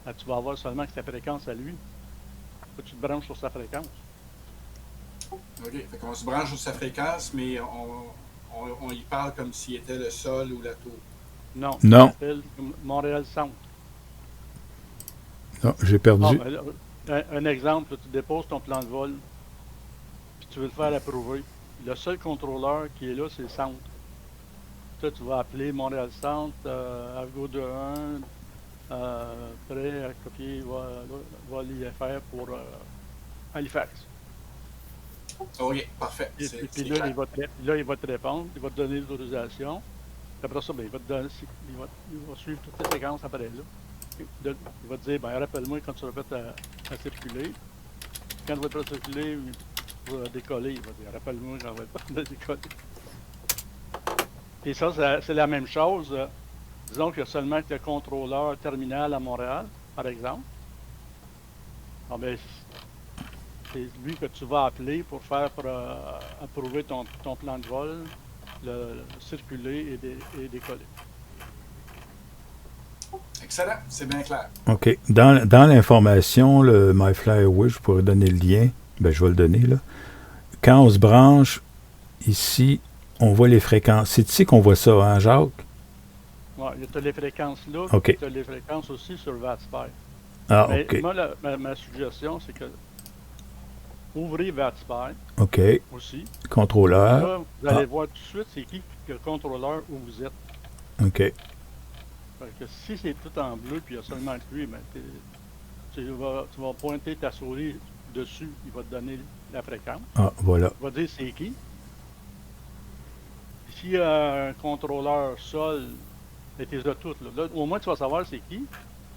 ben, tu vas avoir seulement que sa fréquence à lui. Faut que tu te branches sur sa fréquence. OK. Fait qu'on se branche sur sa fréquence, mais on y parle comme s'il était le sol ou la tour. Non. Non. Ça s'appelle Montréal Centre. Non, j'ai perdu. Ah, ben là, un exemple, là, tu déposes ton plan de vol, puis tu veux le faire approuver. Le seul contrôleur qui est là, c'est le centre. Ça, tu vas appeler Montréal Centre, Argo 2.1, prêt à copier va l'IFR pour Halifax. OK, parfait. Et C'est puis là, clair. il va te répondre, il va te donner l'autorisation. Après ça, ben, il va suivre toutes les séquences après là. Il va te dire, ben, rappelle-moi quand tu vas mettre à circuler. Quand tu vas être à circuler, tu vas décoller. Il va dire, rappelle-moi quand tu vas être à décoller. Et ça, c'est la même chose. Disons qu'il y a seulement que le contrôleur terminal à Montréal, par exemple. Ah, ben, c'est lui que tu vas appeler pour faire approuver ton plan de vol, le circuler et décoller. Excellent, c'est bien clair. OK. Dans l'information, le MyFlyAway, je pourrais donner le lien. Ben, je vais le donner, là. Quand on se branche, ici, on voit les fréquences. C'est ici qu'on voit ça, hein, Jacques? Ouais, tu as les fréquences là, OK. tu as les fréquences aussi sur VatSpy. Ah, Mais OK. moi, ma suggestion, c'est que ouvrez VATSPY OK. aussi. Contrôleur. Là, vous allez voir tout de suite c'est qui le contrôleur où vous êtes. OK. Fait que si c'est tout en bleu puis il y a seulement lui, ben, tu vas pointer ta souris dessus, il va te donner la fréquence. Ah, voilà. Il va dire c'est qui. S'il y a un contrôleur sol, et tu les as toutes. Là, au moins, tu vas savoir c'est qui.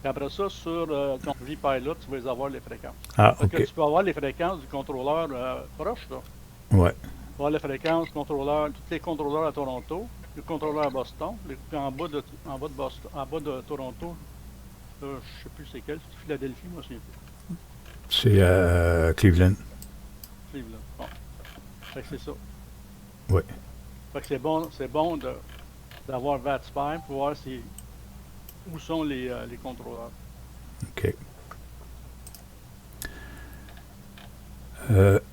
Puis après ça, sur ton vPilot, tu vas avoir les fréquences. Ah, Fait que OK. tu peux avoir les fréquences du contrôleur proche. Là. Ouais. Tu vas avoir les fréquences contrôleurs, tous les contrôleurs à Toronto, le contrôleur à Boston, puis en bas de Boston, en bas de Toronto, je ne sais plus c'est quel, c'est Philadelphie, moi c'est C'est Cleveland. Cleveland. Bon. Fait que c'est ça. Ouais. Fait que c'est bon d'avoir VATSPY pour voir où sont les contrôleurs. OK.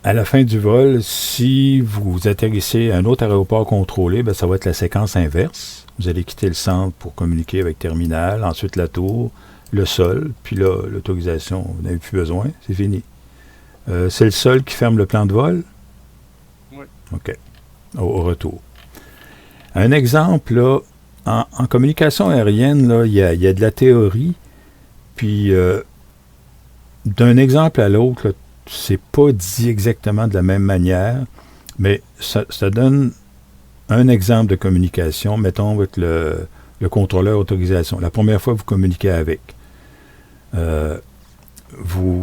À la fin du vol, si vous atterrissez à un autre aéroport contrôlé, ben, ça va être la séquence inverse. Vous allez quitter le centre pour communiquer avec terminal, ensuite la tour, le sol, puis là, l'autorisation, vous n'avez plus besoin, c'est fini. C'est le sol qui ferme le plan de vol? Oui. OK. Au retour. Un exemple, là, en communication aérienne, là, il y a de la théorie, puis d'un exemple à l'autre, là, c'est pas dit exactement de la même manière, mais ça donne un exemple de communication, mettons avec le contrôleur autorisation. La première fois que vous communiquez avec,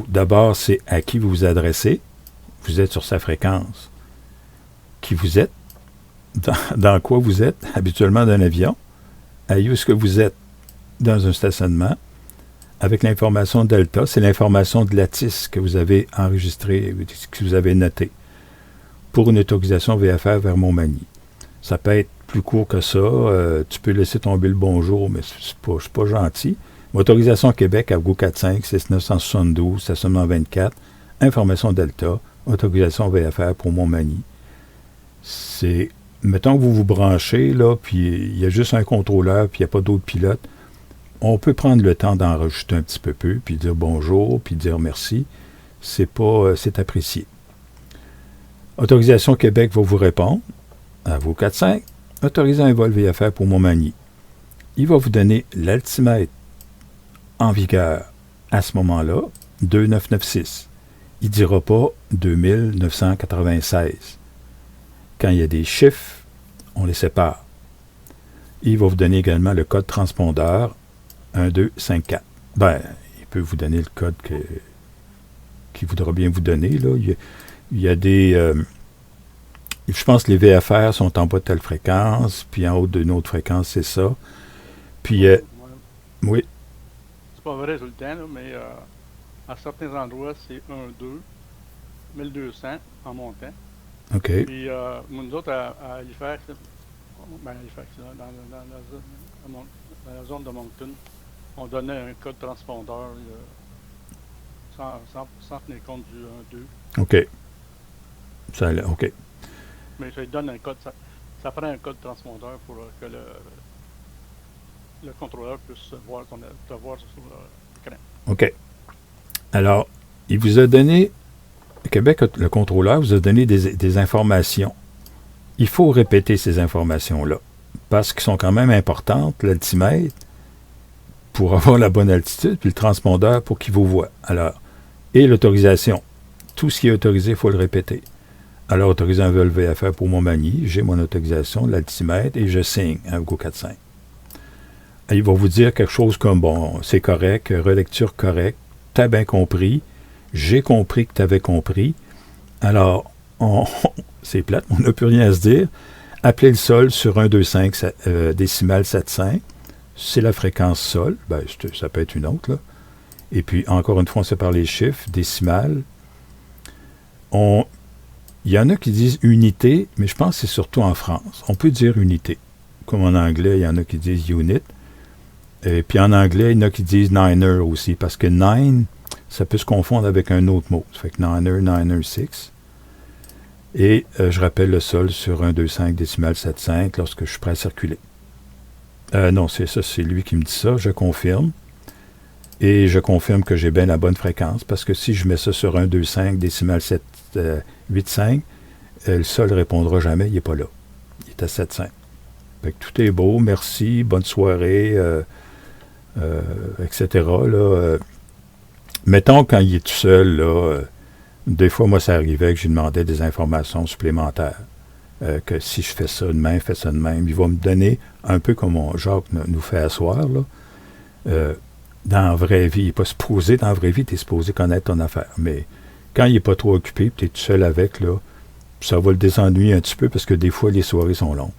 d'abord, c'est à qui vous vous adressez. Vous êtes sur sa fréquence. Qui vous êtes, dans quoi vous êtes, habituellement d'un avion, à où est-ce que vous êtes dans un stationnement, avec l'information Delta, c'est l'information de Lattice que vous avez enregistrée, que vous avez notée, pour une autorisation VFR vers Montmagny. Ça peut être plus court que ça, tu peux laisser tomber le bonjour, mais c'est pas gentil. Autorisation Québec à GO45, c'est 972, stationnement 24, information Delta, autorisation VFR pour Montmagny. C'est, mettons que vous vous branchez, là, puis il y a juste un contrôleur, puis il n'y a pas d'autres pilotes. On peut prendre le temps d'en rajouter un petit peu, puis dire bonjour, puis dire merci. C'est apprécié. Autorisation Québec va vous répondre à vos 4-5. Autorisez un vol VFR pour Montmagny. Il va vous donner l'altimètre en vigueur à ce moment-là, 2996. Il ne dira pas 2996. Quand il y a des chiffres, on les sépare. Il va vous donner également le code transpondeur 1254. Ben, il peut vous donner le code qu'il voudra bien vous donner. Là. Il y a des... je pense que les VFR sont en bas de telle fréquence, puis en haut d'une autre fréquence, c'est ça. Puis, oui. C'est pas vrai tout le temps, là, mais à certains endroits, c'est 1-2, 1200 en montant. OK. Puis nous autres, à Halifax, dans la zone de Moncton, on donnait un code transpondeur sans tenir compte du 1-2. OK. OK. Mais ça donne un code, ça prend un code transpondeur pour que le contrôleur puisse te voir sur l'écran. OK. Alors, il vous a donné, Québec, le contrôleur vous a donné des informations. Il faut répéter ces informations-là, parce qu'elles sont quand même importantes, l'altimètre, pour avoir la bonne altitude, puis le transpondeur pour qu'il vous voie. Alors, et l'autorisation. Tout ce qui est autorisé, il faut le répéter. Alors, autoriser un vol VFR pour Montmagny, j'ai mon autorisation, l'altimètre, et je signe un GO45. Il va vous dire quelque chose comme, bon, c'est correct, relecture correcte, t'as bien compris, j'ai compris que t'avais compris. Alors, c'est plate, on n'a plus rien à se dire. Appelez le sol sur 125 décimal 75. C'est la fréquence sol. Ben, ça peut être une autre, là. Et puis, encore une fois, on sépare les chiffres, décimal. Il y en a qui disent unité, mais je pense que c'est surtout en France. On peut dire unité. Comme en anglais, il y en a qui disent unit. Et puis en anglais, il y en a qui disent niner aussi, parce que nine, ça peut se confondre avec un autre mot. Ça fait que niner, niner, 6. Et je rappelle le sol sur 125 décimal 75 lorsque je suis prêt à circuler. Non, c'est ça, c'est lui qui me dit ça, je confirme. Et je confirme que j'ai bien la bonne fréquence, parce que si je mets ça sur 1,25 décimal 7,85, le sol ne répondra jamais, il n'est pas là. Il est à 7,5. Fait que tout est beau, merci, bonne soirée, etc. Là, mettons, quand il est tout seul, là, des fois, moi, ça arrivait que je lui demandais des informations supplémentaires. Que si je fais ça de même, fais ça de même. Il va me donner, un peu comme Jacques nous fait asseoir, là, dans la vraie vie. Il n'est pas supposé, dans la vraie vie, tu es supposé connaître ton affaire. Mais quand il n'est pas trop occupé, tu es tout seul avec, là, ça va le désennuyer un petit peu parce que des fois, les soirées sont longues.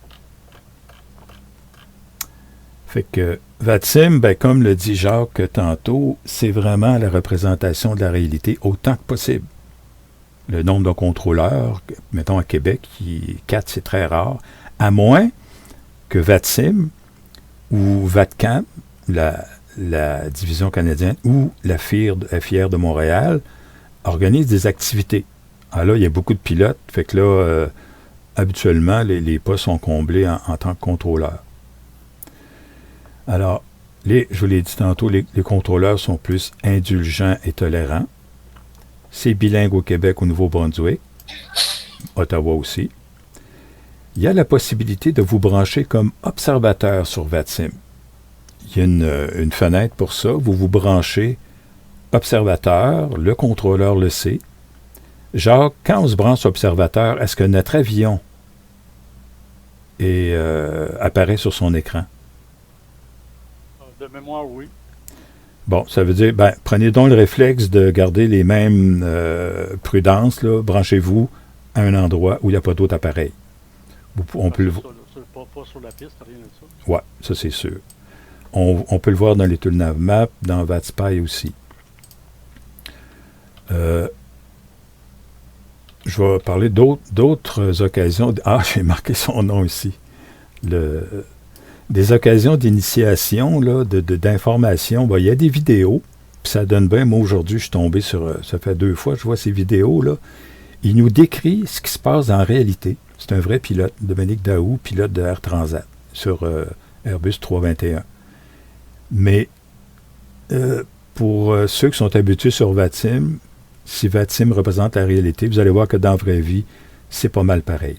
Fait que VATSIM, ben, comme le dit Jacques tantôt, c'est vraiment la représentation de la réalité autant que possible. Le nombre de contrôleurs, mettons à Québec, 4, c'est très rare, à moins que VATSIM ou VATCAM, la division canadienne, ou la FIR de Montréal, organisent des activités. Alors là, il y a beaucoup de pilotes, fait que là, habituellement, les postes sont comblés en tant que contrôleurs. Alors, je vous l'ai dit tantôt, les contrôleurs sont plus indulgents et tolérants. C'est bilingue au Québec, au Nouveau-Brunswick, Ottawa aussi. Il y a la possibilité de vous brancher comme observateur sur VATSIM. Il y a une fenêtre pour ça. Vous vous branchez observateur, le contrôleur le sait. Jacques, quand on se branche observateur, est-ce que notre avion apparaît sur son écran? De mémoire, oui. Bon, ça veut dire, ben, prenez donc le réflexe de garder les mêmes prudences, là. Branchez-vous à un endroit où il n'y a pas d'autre appareil. On peut le voir. Pas sur la piste, rien de ça. Oui, ça c'est sûr. On peut le voir dans les ToolNavMap, dans VATSPy aussi. Je vais parler d'autres occasions. Ah, j'ai marqué son nom ici. Des occasions d'initiation, là, d'information. Ben, il y a des vidéos, puis ça donne bien. Moi, aujourd'hui, je suis tombé sur... ça fait 2 fois que je vois ces vidéos-là. Il nous décrit ce qui se passe en réalité. C'est un vrai pilote, Dominique Daou, pilote de Air Transat, sur Airbus 321. Mais pour ceux qui sont habitués sur VATSIM, si VATSIM représente la réalité, vous allez voir que dans la vraie vie, c'est pas mal pareil.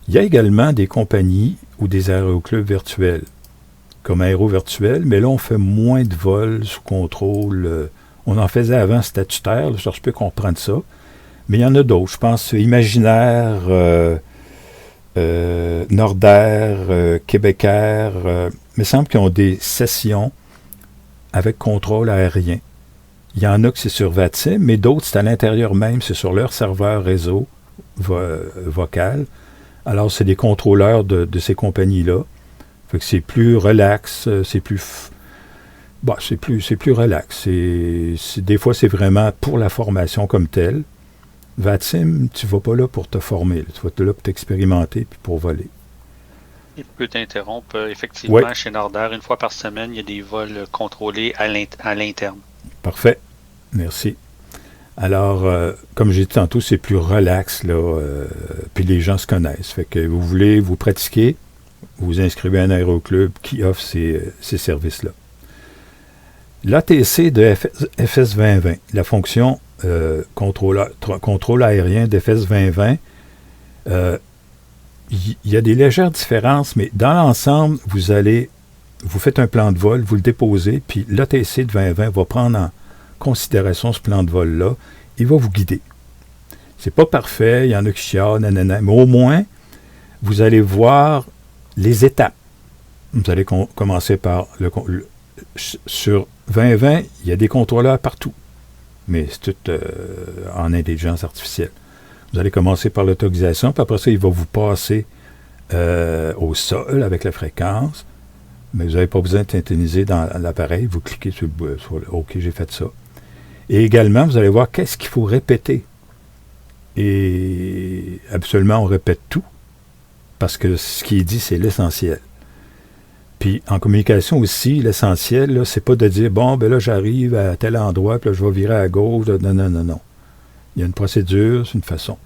Il y a également des compagnies ou des aéroclubs virtuels, comme Aéro Virtuel, mais là, on fait moins de vols sous contrôle. On en faisait avant statutaire, là, je peux comprendre ça. Mais il y en a d'autres. Je pense Imaginaire, Nordair, Québécois, il me semble qu'ils ont des sessions avec contrôle aérien. Il y en a que c'est sur VATSIM, mais d'autres, c'est à l'intérieur même, c'est sur leur serveur réseau vocal. Alors, c'est des contrôleurs de ces compagnies-là. Fait que c'est plus relax, c'est plus relax. Des fois, c'est vraiment pour la formation comme telle. VATSIM, tu ne vas pas là pour te former. Là. Tu vas là pour t'expérimenter puis pour voler. Je peux t'interrompre. Effectivement, oui. Chez Nordair, 1 fois par semaine, il y a des vols contrôlés à l'interne. Parfait. Merci. Alors, comme j'ai dit tantôt, c'est plus relax, là, puis les gens se connaissent. Fait que vous voulez vous pratiquer, vous inscrivez à un aéroclub qui offre ces services-là. L'ATC de FS 2020, la fonction contrôle aérien d'FS 2020, il y a des légères différences, mais dans l'ensemble, vous faites un plan de vol, vous le déposez, puis l'ATC de 2020 va prendre en considération ce plan de vol-là, il va vous guider. C'est pas parfait, il y en a qui chialent, nanana, mais au moins, vous allez voir les étapes. Vous allez commencer par sur 2020, il y a des contrôleurs partout, mais c'est tout en intelligence artificielle. Vous allez commencer par l'autorisation, puis après ça, il va vous passer au sol avec la fréquence, mais vous n'avez pas besoin de synthétiser dans l'appareil, vous cliquez sur le OK, j'ai fait ça. Et également, vous allez voir qu'est-ce qu'il faut répéter. Et absolument, on répète tout, parce que ce qui est dit, c'est l'essentiel. Puis, en communication aussi, l'essentiel, là, c'est pas de dire, bon, ben là, j'arrive à tel endroit, puis là, je vais virer à gauche. Non. Il y a une procédure, c'est une façon.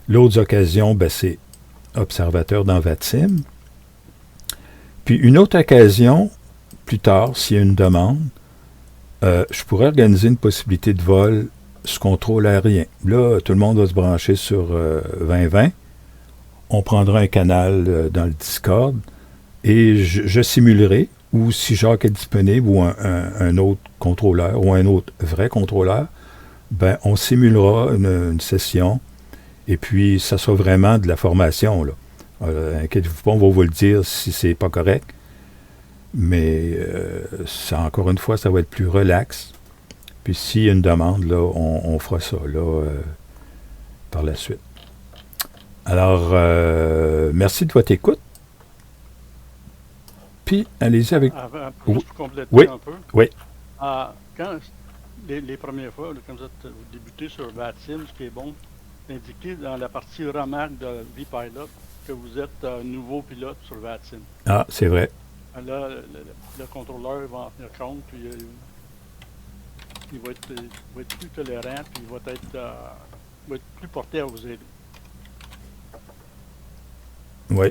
L'autre occasion, ben, c'est observateur dans VATSIM. Puis, une autre occasion plus tard, s'il y a une demande, je pourrais organiser une possibilité de vol sous contrôle aérien. Là, tout le monde va se brancher sur 2020. On prendra un canal dans le Discord et je simulerai, ou si Jacques est disponible, ou un autre contrôleur, ou un autre vrai contrôleur, ben, on simulera une session, et puis ça sera vraiment de la formation, là. Inquiétez-vous pas, on va vous le dire si c'est pas correct, mais encore une fois, ça va être plus relax. Puis s'il y a une demande, là, on fera ça, là, par la suite. Alors, merci de votre écoute. Puis, allez-y avec... Juste pour compléter Oui. un peu. Oui. Quand les premières fois, là, quand vous débutez sur VATSIM, ce qui est bon, d'indiquer dans la partie remarque de V-Pilot que vous êtes nouveau pilote sur VATSIM. Ah, c'est vrai. Là, le contrôleur va en tenir compte, puis il va être plus tolérant, puis il va être plus porté à vous aider. Oui.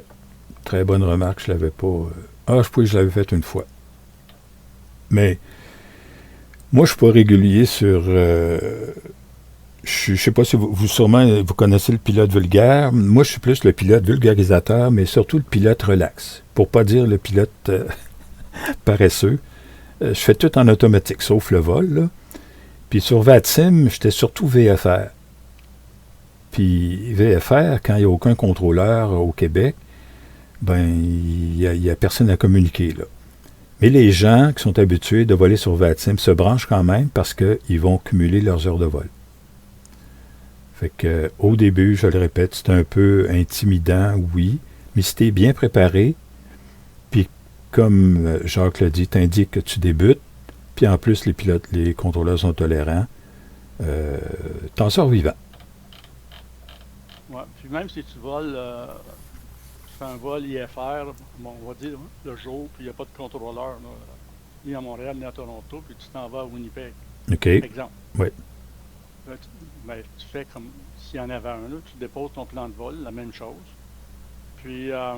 Très bonne remarque, je l'avais pas... je l'avais fait une fois. Mais, moi, je suis pas régulier sur... je sais pas si vous connaissez le pilote vulgaire. Moi, je suis plus le pilote vulgarisateur, mais surtout le pilote relax. Pour pas dire le pilote paresseux. Je fais tout en automatique, sauf le vol, là. Puis sur VATSIM, j'étais surtout VFR. Puis VFR, quand il n'y a aucun contrôleur au Québec, ben, il y a personne à communiquer, là. Mais les gens qui sont habitués de voler sur VATSIM se branchent quand même parce qu'ils vont cumuler leurs heures de vol. Fait que, au début, je le répète, c'est un peu intimidant, oui, mais si tu es bien préparé, puis comme Jacques l'a dit, t'indiques que tu débutes, puis en plus, les contrôleurs sont tolérants, t'en sors vivant. Ouais. Puis même si tu voles, tu fais un vol IFR, bon, on va dire le jour, puis il n'y a pas de contrôleur, là, ni à Montréal, ni à Toronto, puis tu t'en vas à Winnipeg. OK. Exemple. Oui. Là, tu fais comme s'il y en avait un, là, tu déposes ton plan de vol, la même chose. Puis là,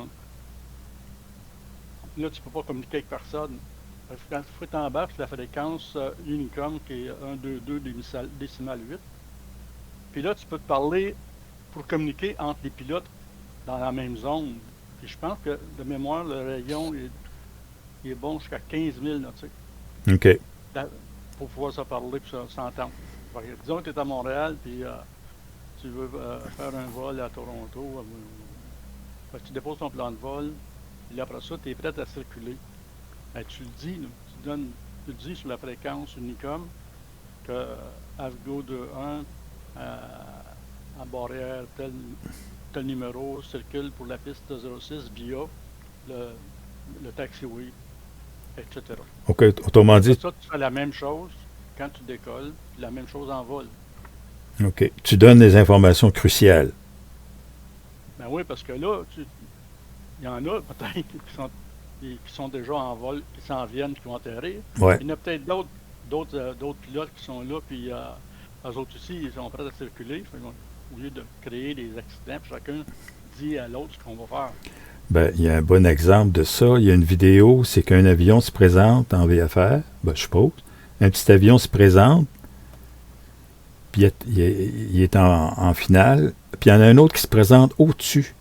tu peux pas communiquer avec personne. Quand tu t'embarques la fréquence Unicom qui est 122 décimal 8. Puis là, tu peux te parler pour communiquer entre les pilotes dans la même zone. Puis je pense que de mémoire, le rayon il est bon jusqu'à 15 000 nautiques. OK. Pour pouvoir se parler et s'entendre. Disons que tu es à Montréal puis tu veux faire un vol à Toronto. Tu déposes ton plan de vol. Puis après ça, tu es prêt à circuler. Ben, tu le dis, là, tu le dis sur la fréquence Unicom que Avgo 21 à Barrière, tel numéro circule pour la piste 06 via le taxiway, etc. OK, autrement dit... Ça, tu fais la même chose quand tu décolles, puis la même chose en vol. OK. Tu donnes des informations cruciales. Ben oui, parce que là, il y en a peut-être qui sont déjà en vol, qui s'en viennent, qui vont atterrir. Ouais. Il y en a peut-être d'autres pilotes qui sont là, puis eux autres aussi, ils sont prêts à circuler. Au lieu de créer des accidents, puis chacun dit à l'autre ce qu'on va faire. Ben, il y a un bon exemple de ça. Il y a une vidéo, c'est qu'un avion se présente en VFR, ben, je suppose. Un petit avion se présente, puis il est en finale, puis il y en a un autre qui se présente au-dessus.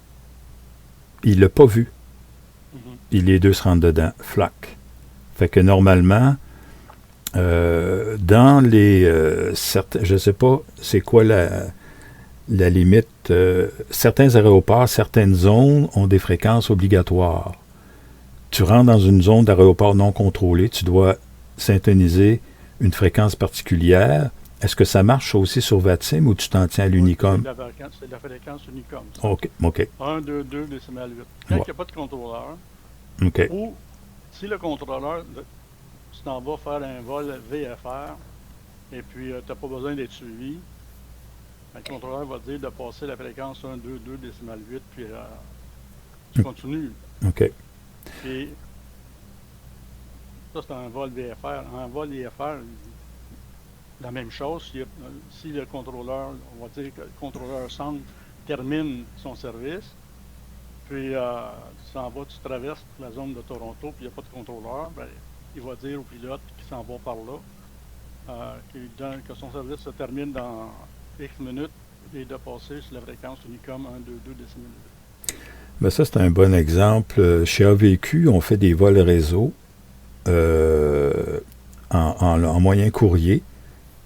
Il l'a pas vu. Puis les deux se rentrent dedans. Flac. Fait que normalement, dans les... je ne sais pas c'est quoi la limite. Certains aéroports, certaines zones ont des fréquences obligatoires. Tu rentres dans une zone d'aéroport non contrôlée, tu dois syntoniser une fréquence particulière. Est-ce que ça marche aussi sur VATSIM ou tu t'en tiens à l'Unicom? C'est la fréquence Unicom. OK. 1, 2, 2, décimal 8. Quand il n'y a pas de contrôleur, OK. ou si le contrôleur, tu t'en vas faire un vol VFR, et puis tu n'as pas besoin d'être suivi, le contrôleur va te dire de passer la fréquence 1, 2, 2, décimal 8, puis tu continues. OK. Puis, ça, c'est un vol VFR. Un vol IFR, la même chose. Si le contrôleur, on va dire que le contrôleur centre termine son service, puis tu t'en vas, tu traverses la zone de Toronto, puis il n'y a pas de contrôleur, ben, il va dire aux pilotes qui s'en vont par là que son service se termine dans X minutes et de passer sur la fréquence Unicom 122 décimètres. Ben ça, c'est un bon exemple. Chez AVQ, on fait des vols réseau en moyen courrier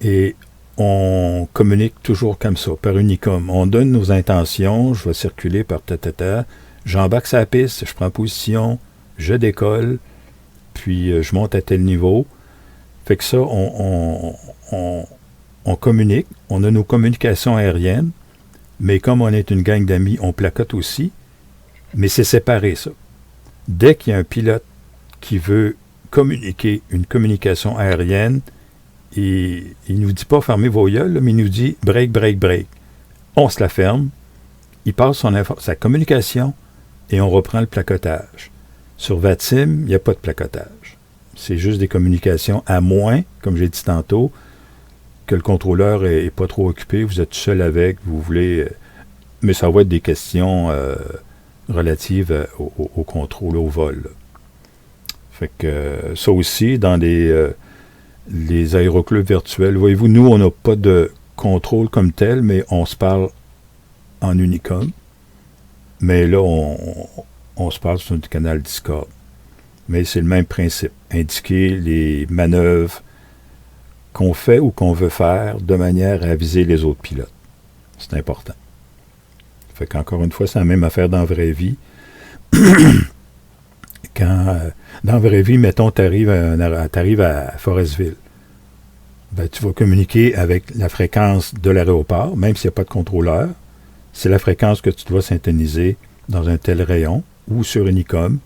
et on communique toujours comme ça, par Unicom. On donne nos intentions, je vais circuler par ta. J'embarque sa piste, je prends position, je décolle, puis je monte à tel niveau. Fait que ça, on communique, on a nos communications aériennes, mais comme on est une gang d'amis, on placote aussi, mais c'est séparé ça. Dès qu'il y a un pilote qui veut communiquer une communication aérienne, il ne nous dit pas fermez vos yeux, mais il nous dit break, break, break. On se la ferme, il passe sa communication et on reprend le placotage. Sur VATSIM, il n'y a pas de placotage. C'est juste des communications à moins, comme j'ai dit tantôt, que le contrôleur n'est pas trop occupé, vous êtes seul avec, vous voulez... mais ça va être des questions relatives au contrôle, au vol. Là. Fait que ça aussi, dans les aéroclubs virtuels, voyez-vous, nous, on n'a pas de contrôle comme tel, mais on se parle en Unicom. Mais là, on se parle sur notre canal Discord. Mais c'est le même principe. Indiquer les manœuvres qu'on fait ou qu'on veut faire de manière à aviser les autres pilotes. C'est important. Fait qu'encore une fois, c'est la même affaire dans la vraie vie. Quand, dans la vraie vie, mettons, tu arrives à Forestville. Ben, tu vas communiquer avec la fréquence de l'aéroport, même s'il n'y a pas de contrôleur. C'est la fréquence que tu dois synthétiser dans un tel rayon ou sur Unicom.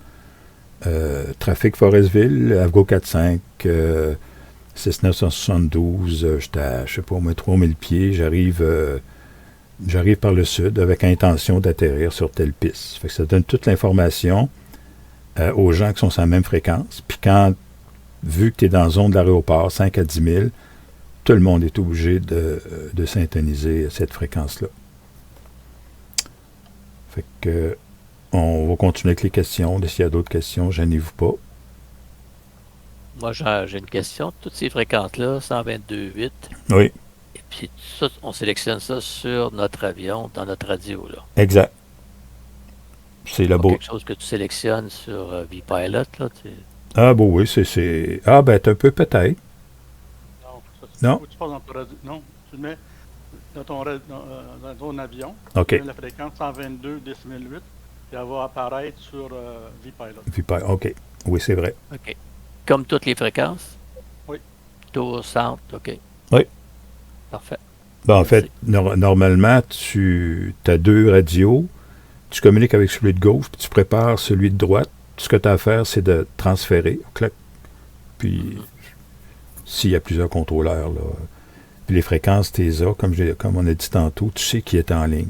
Trafic Forestville, Avgo 45, 6972, j'étais à, je sais pas, au moins 3000 pieds, j'arrive par le sud avec intention d'atterrir sur telle piste. Fait que ça donne toute l'information aux gens qui sont sur la même fréquence. Puis quand, vu que tu es dans la zone de l'aéroport, 5 à 10 000, tout le monde est obligé de synthétiser cette fréquence-là. Fait que on va continuer avec les questions. S'il y a d'autres questions, gênez-vous pas. Moi, j'ai une question. Toutes ces fréquences-là, 122.8. Oui. Et puis, ça, on sélectionne ça sur notre avion, dans notre radio, là. Exact. C'est le beau. Quelque chose que tu sélectionnes sur vPilot, là. Ah, bon, oui, c'est... Ah, ben, un peu peut-être. Non, Non. tu passes dans ton radio. Non, tu le mets dans ton avion. OK. Tu mets la fréquence 122 décimètres 8. Puis elle va apparaître sur vPilot. OK. Oui, c'est vrai. OK. Comme toutes les fréquences? Oui. Tour, centre, OK. Oui. Parfait. Ben, en fait, normalement, tu as deux radios, tu communiques avec celui de gauche, puis tu prépares celui de droite. Tout ce que tu as à faire, c'est de transférer. Clac. Puis, s'il y a plusieurs contrôleurs, là. Puis les fréquences, tu les as, comme on a dit tantôt, tu sais qui est en ligne.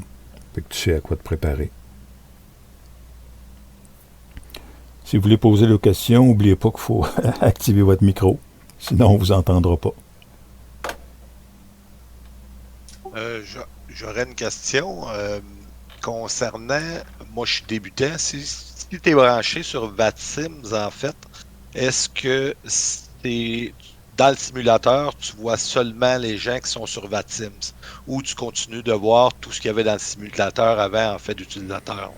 Fait que tu sais à quoi te préparer. Si vous voulez poser des questions, n'oubliez pas qu'il faut activer votre micro. Sinon, on ne vous entendra pas. J'aurais une question concernant, moi je suis débutant, si tu es branché sur VATSIMS en fait, est-ce que c'est dans le simulateur, tu vois seulement les gens qui sont sur VATSIMS ou tu continues de voir tout ce qu'il y avait dans le simulateur avant en fait d'utilisateur?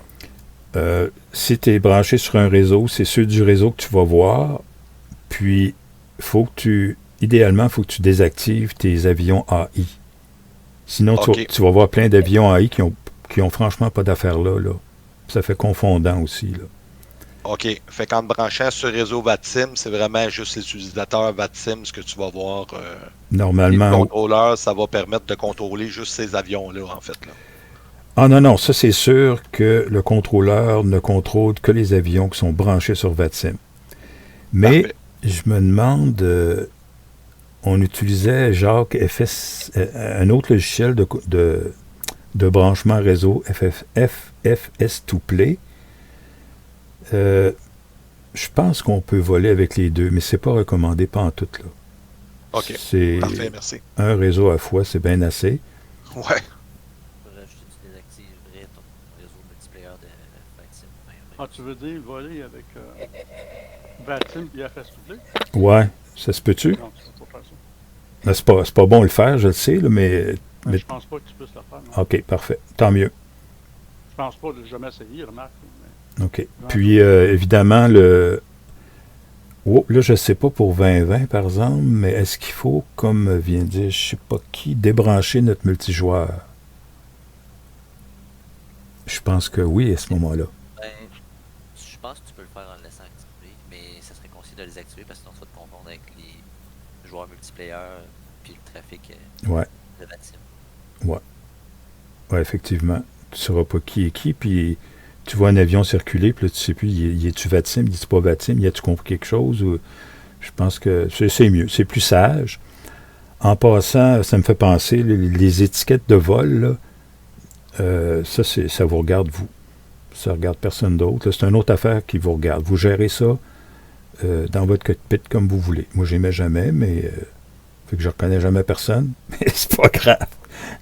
Si tu es branché sur un réseau, c'est ceux du réseau que tu vas voir. Puis, idéalement, il faut que tu désactives tes avions AI. Sinon, Okay. tu vas voir plein d'avions AI qui ont franchement pas d'affaires là. Ça fait confondant aussi. Là. OK. Fait qu'en te branchant sur le réseau VATSIM, c'est vraiment juste les utilisateurs VATSIM que tu vas voir. Normalement. Le contrôleur, ça va permettre de contrôler juste ces avions-là, en fait. Là. Ah non, ça c'est sûr que le contrôleur ne contrôle que les avions qui sont branchés sur VATSIM. Mais Parfait. je me demande, on utilisait Jacques un autre logiciel de branchement réseau FFS2Play. Je pense qu'on peut voler avec les deux, mais c'est pas recommandé pas en tout là. OK. C'est Parfait, merci. un réseau à la fois, c'est bien assez. Ouais. Faudrait juste que tu désactiverais ton réseau multiplayer de VATSIM. Ah, tu veux dire voler avec Vatim et FS doublé. Ouais, ça se peut-tu? Non, tu peux pas faire ça. Ben, c'est pas bon de le faire, je le sais, là, mais... Je pense pas que tu puisses le faire. Non. OK, parfait. Tant mieux. Je pense pas, je l'ai jamais essayé, remarque. Mais... OK. Puis, évidemment, le... Oh, là, je sais pas pour 2020, par exemple, mais est-ce qu'il faut, comme vient de dire, je sais pas qui, débrancher notre multijoueur? Je pense que oui, à ce moment-là. Ben, je pense que tu peux le faire en le laissant activer, mais ça serait conseillé de les activer parce que sinon tu vas te confondre avec les joueurs multiplayer puis le trafic Ouais, de Vatim. ouais, effectivement. Tu sauras pas qui est qui, puis tu vois un avion circuler, puis là, tu sais plus, y est-tu Vatim, y est-tu pas Vatim, y a-tu compris quelque chose? Ou... Je pense que c'est mieux, c'est plus sage. En passant, ça me fait penser, les étiquettes de vol, là, ça vous regarde vous. Ça regarde personne d'autre. Là, c'est une autre affaire qui vous regarde. Vous gérez ça dans votre cockpit comme vous voulez. Moi, j'aimais jamais, mais fait que je reconnais jamais personne. Mais c'est pas grave.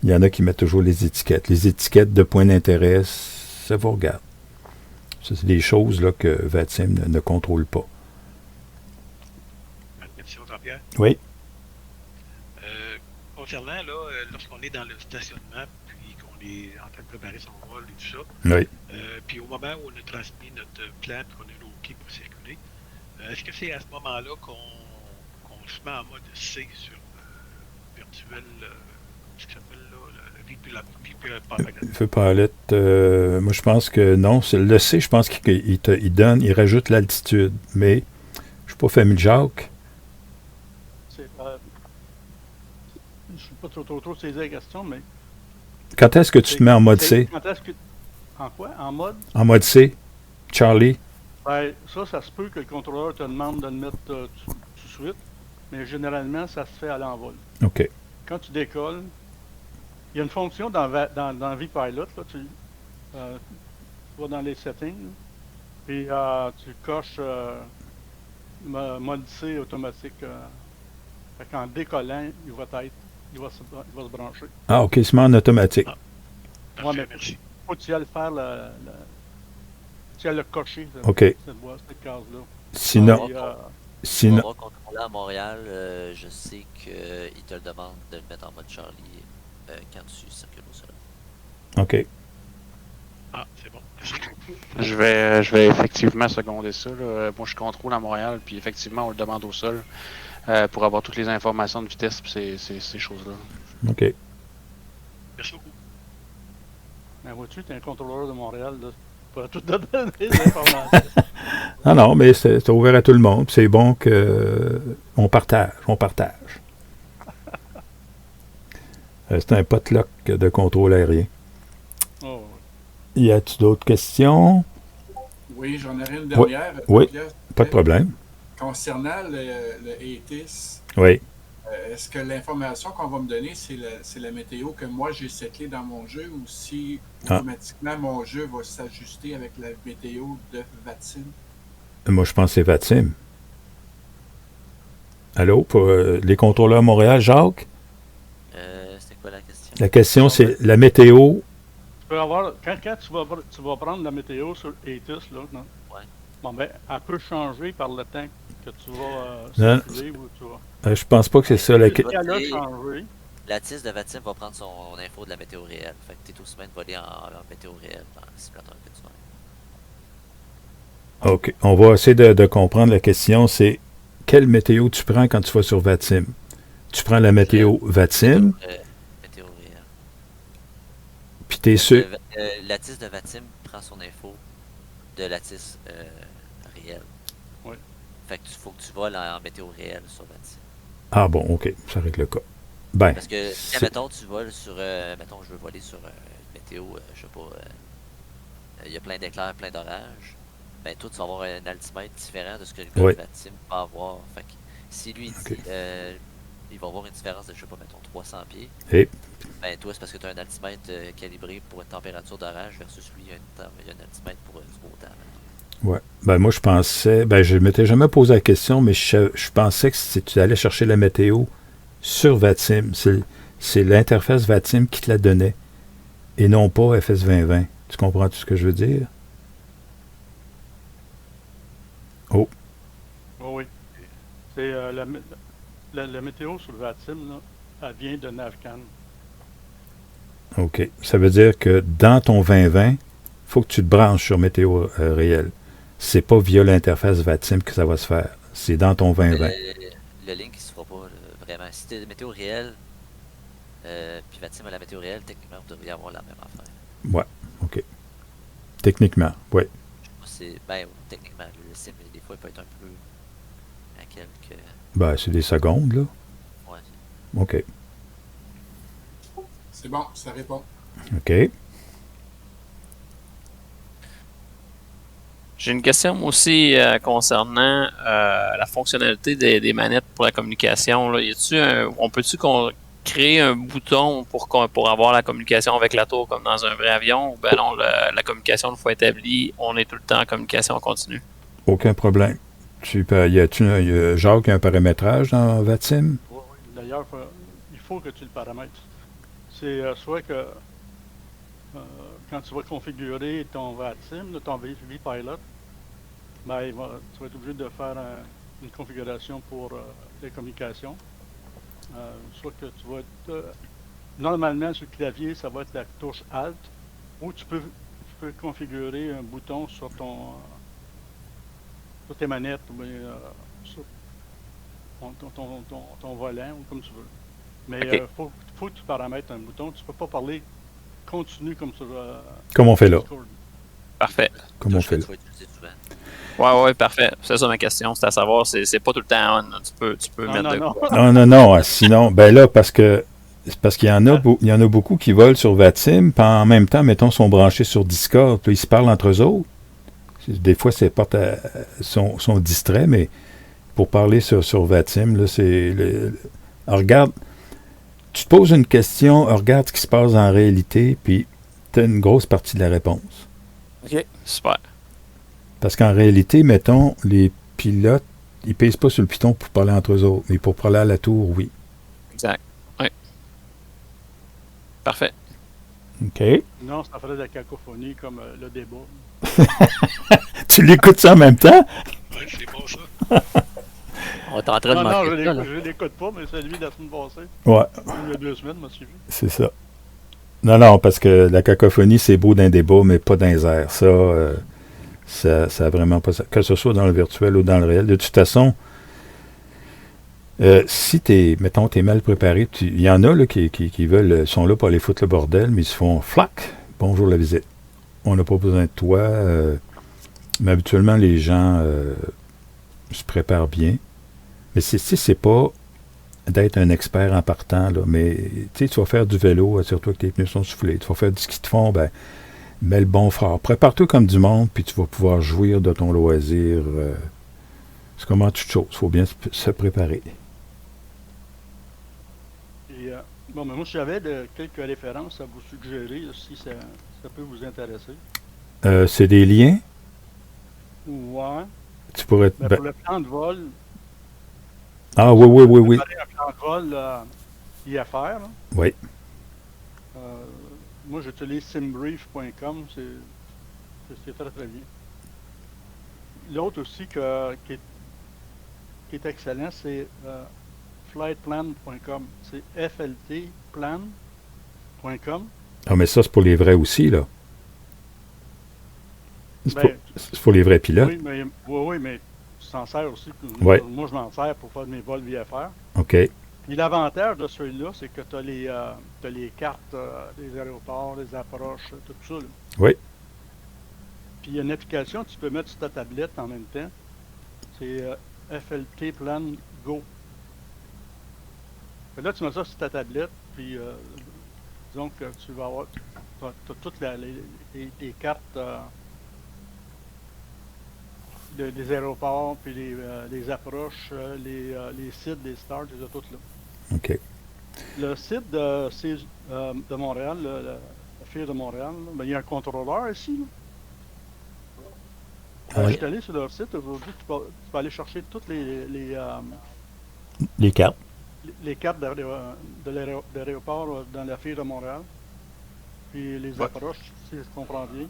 Il y en a qui mettent toujours les étiquettes. Les étiquettes de points d'intérêt, ça vous regarde. Ça, c'est des choses là, que Vatim ne contrôle pas. Une question, Jean-Pierre. Oui. Concernant, là, lorsqu'on est dans le stationnement, puis qu'on est en train de préparer son vol et tout ça, Oui. puis au moment où on a transmis notre plan et qu'on a le OK pour circuler, est-ce que c'est à ce moment-là qu'on se met en mode C sur virtuel, ce qu'il s'appelle là, le Feu palette, moi je pense que non. Le C, je pense il rajoute l'altitude. Mais je suis pas familier, Jacques. Je suis pas trop saisi la question, mais... Quand est-ce que tu te mets en mode C? Quand est-ce que... En quoi? En mode? En mode C? Charlie? Ben, ça se peut que le contrôleur te demande de le mettre tout de suite, mais généralement, ça se fait à l'envol. OK. Quand tu décolles, il y a une fonction dans vPilot, là, tu vas dans les settings, puis tu coches mode C automatique. Fait qu'en décollant, il va se brancher. Ah, OK, c'est en automatique. Ouais, mais merci. faut que tu ailles faire tu ailles le cocher, OK. cette case-là. Sinon, Tu vas avoir contrôlé à Montréal, je sais qu'il te le demande de le mettre en mode Charlie quand tu circules au sol. OK. Ah, c'est bon. Je vais effectivement seconder ça. Là. Moi, je contrôle à Montréal, puis effectivement, on le demande au sol pour avoir toutes les informations de vitesse et ces choses-là. OK. Merci beaucoup. Mais vois-tu, tu es un contrôleur de Montréal, là. Tu pourrais tout donner des informations. Non, mais c'est ouvert à tout le monde. C'est bon qu'on partage. On partage. C'est un potluck de contrôle aérien. Oh, Y a-t-il d'autres questions? Oui, j'en aurais une dernière. Oui, Pierre, pas de problème. Concernant le ATIS, Oui. est-ce que l'information qu'on va me donner, c'est la météo que moi j'ai setée dans mon jeu ou si automatiquement mon jeu va s'ajuster avec la météo de Vatim? Moi, je pense que c'est Vatim. Allô, pour les contrôleurs à Montréal, Jacques? C'était quoi la question? La question, c'est la météo. Tu peux avoir, quand tu vas prendre la météo sur ATIS, là, non? Ouais. Bon, ben, elle peut changer par le temps que tu vas circuler ou tu vas. Je pense pas que c'est ça la question. Elle a changé. La TIS de Vatim va prendre son info de la météo réelle. Fait que tu es aussi bien de voler en météo réelle dans le simulateur que tu vas. OK. On va essayer de comprendre la question. C'est quelle météo tu prends quand tu vas sur Vatim? Tu prends la météo Vatim, Météo réelle. puis t'es sûr... La TIS de Vatim prend son info de la TIS réelle. Oui. Fait que faut que tu voles en météo réelle sur Vatim. Ah bon, OK. Ça règle le cas. Ben, parce que si, mettons, tu voles sur... mettons, je veux voler sur une météo, je sais pas... Il y a plein d'éclairs, plein d'orages. Ben, toi, tu vas avoir un altimètre différent de ce que le gars de Vatim va avoir. Fait que si lui, dit, il va avoir une différence de, je sais pas, mettons, 300 pieds. Et... Ben, toi, c'est parce que tu as un altimètre calibré pour une température d'orage versus lui, il y a un altimètre pour du beau temps. Ouais. Ben, moi, je pensais... Ben, je ne m'étais jamais posé la question, mais je pensais que si tu allais chercher la météo sur Vatim, c'est l'interface Vatim qui te la donnait, et non pas FS 2020. Tu comprends tout ce que je veux dire? Oh. C'est la météo sur le VATSIM, là, elle vient de Navcan. OK. Ça veut dire que dans ton 2020, il faut que tu te branches sur météo réel. C'est pas via l'interface VATSIM que ça va se faire. C'est dans ton 2020. Le link, il se fera pas, là, vraiment. Si t'es météo réel, puis VATSIM à la météo réelle, techniquement, vous devriez avoir la même affaire. Ouais, OK. Techniquement, oui. Ben, techniquement, le sim, des fois, il peut être un peu à quelques... Ben, c'est des secondes, là. Ouais. OK. C'est bon, ça répond. OK. J'ai une question moi aussi concernant la fonctionnalité des manettes pour la communication. Là. On peut-tu créer un bouton pour avoir la communication avec la tour comme dans un vrai avion? Ou ben non, la communication une fois établie, on est tout le temps en communication continue. Aucun problème. Y a Jacques, il y a un paramétrage dans VATSIM? Oui. D'ailleurs, il faut que tu le paramètres. C'est soit que quand tu vas configurer ton VATSIM, ton vPilot, ben, tu vas être obligé de faire une configuration pour les communications. Soit que tu vas être... normalement, sur le clavier, ça va être la touche Alt, ou tu peux configurer un bouton sur sur tes manettes, ou bien sur ton volant, ou comme tu veux. Mais il faut que tu paramètres un bouton. Tu peux pas parler continu comme sur comme on fait là. Discord. Parfait. Comme on fait là. Ouais, parfait. C'est ça ma question. C'est à savoir, c'est pas tout le temps on. Tu peux mettre de quoi. Non. Sinon, ben là, parce qu'il y en a beaucoup qui volent sur VATSIM, puis en même temps, mettons, sont branchés sur Discord, puis ils se parlent entre eux autres. Des fois, sont distraits, mais pour parler sur VATSIM, là, alors, regarde, tu te poses une question, regarde ce qui se passe en réalité, puis tu as une grosse partie de la réponse. OK, super. Parce qu'en réalité, mettons, les pilotes, ils pèsent pas sur le piton pour parler entre eux autres, mais pour parler à la tour, oui. Exact. Oui. Parfait. OK. Non, ça ferait de la cacophonie comme le débat. Tu l'écoutes ça en même temps? Oui, c'est bon ça. On est en train de manquer non, je l'écoute pas, mais c'est lui de la semaine passée. Ouais. Il y a 2 semaines, m'a suivi. C'est ça. Non, parce que la cacophonie, c'est beau d'un débat, mais pas dans les airs. Ça a vraiment pas ça. Que ce soit dans le virtuel ou dans le réel. De toute façon, si t'es mal préparé, il y en a là, qui sont là pour aller foutre le bordel, mais ils se font flac, bonjour la visite. On n'a pas besoin de toi. Mais habituellement, les gens se préparent bien. Mais c'est pas d'être un expert en partant, là, mais tu vas faire du vélo, surtout que tes pneus sont soufflés. Tu vas faire du ski de fond, ben, mets le bon fort. Prépare-toi comme du monde, puis tu vas pouvoir jouir de ton loisir. C'est comme en toute chose. Il faut bien se préparer. Et, bon, mais moi, j'avais quelques références à vous suggérer, si ça peut vous intéresser. C'est des liens? Ouais. Tu pourrais... Pour le plan de vol... Ah oui. Un plan de vol IFR. Là. Oui. Moi, j'utilise simbrief.com. C'est très, très bien. L'autre aussi qui est excellent, c'est flightplan.com. C'est fltplan.com. Ah, mais ça, c'est pour les vrais aussi, là. C'est pour les vrais pilotes. Oui, mais tu t'en sers aussi. Ouais. Moi, je m'en sers pour faire mes vols VFR. OK. Puis l'avantage de celui-là, c'est que tu as les cartes des aéroports, les approches, tout ça. Là. Oui. Puis il y a une application que tu peux mettre sur ta tablette en même temps. C'est FLT Plan Go. Là, tu mets ça sur ta tablette, puis disons que tu vas avoir toutes les cartes des aéroports, puis les approches, les sites des stars, tu les as toutes là. OK. Le site de Montréal, la FIR de Montréal, là, ben, il y a un contrôleur ici. Je suis allé sur leur site aujourd'hui, tu peux aller chercher toutes les cartes. Les cartes de l'aéroport dans la FIR de Montréal. Puis les approches, si je comprends bien.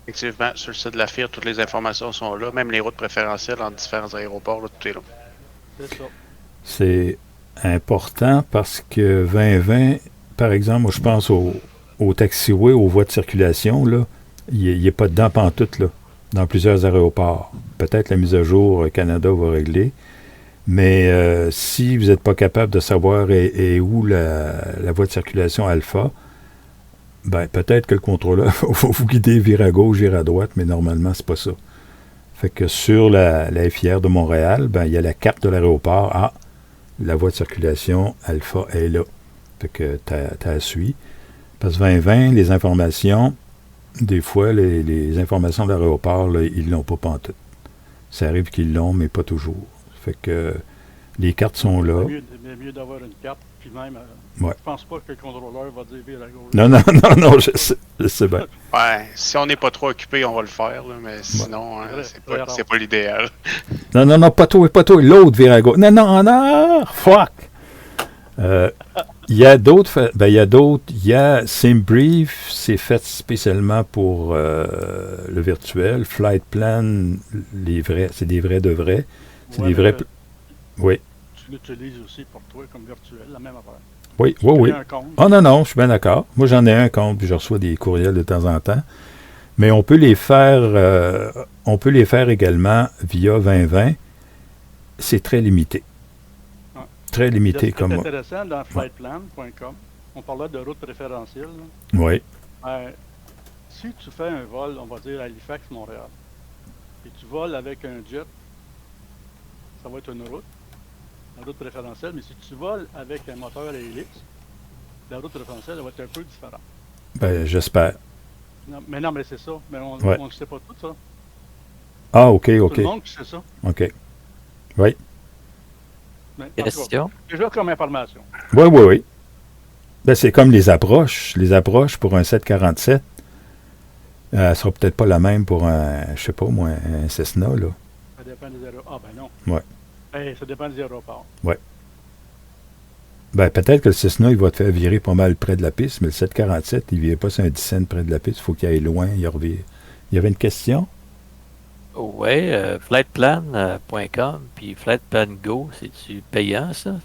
Effectivement, sur le site de la FIR, toutes les informations sont là, même les routes préférentielles entre différents aéroports, là, tout est là. C'est ça. C'est important parce que 2020, par exemple, moi je pense au taxiway, aux voies de circulation, là, il n'est pas dedans pantoute, là, dans plusieurs aéroports. Peut-être la mise à jour Canada va régler, mais si vous n'êtes pas capable de savoir est où la voie de circulation alpha, ben peut-être que le contrôleur va vous guider, vire à gauche, vire à droite, mais normalement, c'est pas ça. Fait que sur la FIR de Montréal, ben il y a la carte de l'aéroport. Ah, la voie de circulation alpha est là. Fait que t'as à suivre. Parce que 2020, les informations, des fois, les informations de l'aéroport, là, ils l'ont pas pantoute. Ça arrive qu'ils l'ont, mais pas toujours. Fait que les cartes sont là. C'est mieux d'avoir une carte, puis même, Ouais. je pense pas que le contrôleur va dire vire à gauche. Non, je sais bien. Ouais, si on n'est pas trop occupé, on va le faire, là, mais sinon, c'est pas l'idéal. Non, pas toi, l'autre vire à gauche. Non, en arrière, fuck! Il y a d'autres, il y a SimBrief, c'est fait spécialement pour le virtuel. Flight Plan, les vrais, c'est des vrais de vrais. C'est des vrais. Oui. Tu l'utilises aussi pour toi comme virtuel, la même affaire. Oui. Non, je suis bien d'accord. Moi, j'en ai un compte, puis je reçois des courriels de temps en temps. Mais on peut les faire également via 2020. C'est très limité. Ouais. Très limité comme moi. C'est intéressant dans flightplan.com. On parlait de route préférentielle. Oui. Si tu fais un vol, on va dire à Halifax, Montréal, et tu voles avec un jet, ça va être une route préférentielle, mais si tu voles avec un moteur à hélice, la route préférentielle elle va être un peu différente. Ben, j'espère. Non, mais c'est ça. Mais on ne sait pas tout ça. Ah, OK. Tout le monde sait ça. OK. Oui. Question? Déjà comme information. Oui. Ben, c'est comme les approches. Les approches pour un 747, elle ne sera peut-être pas la même pour un, je sais pas moi, un Cessna, là. Ça dépend des aéroports. Ah, ben non. Oui. Ça dépend des aéroports. Oui. Ben, peut-être que le Cessna, il va te faire virer pas mal près de la piste, mais le 747, il ne vire pas sur un 10 cents près de la piste. Il faut qu'il aille loin, il revire. Il y avait une question? Oui, flightplan.com, puis Flightplan Go, c'est-tu payant, ça?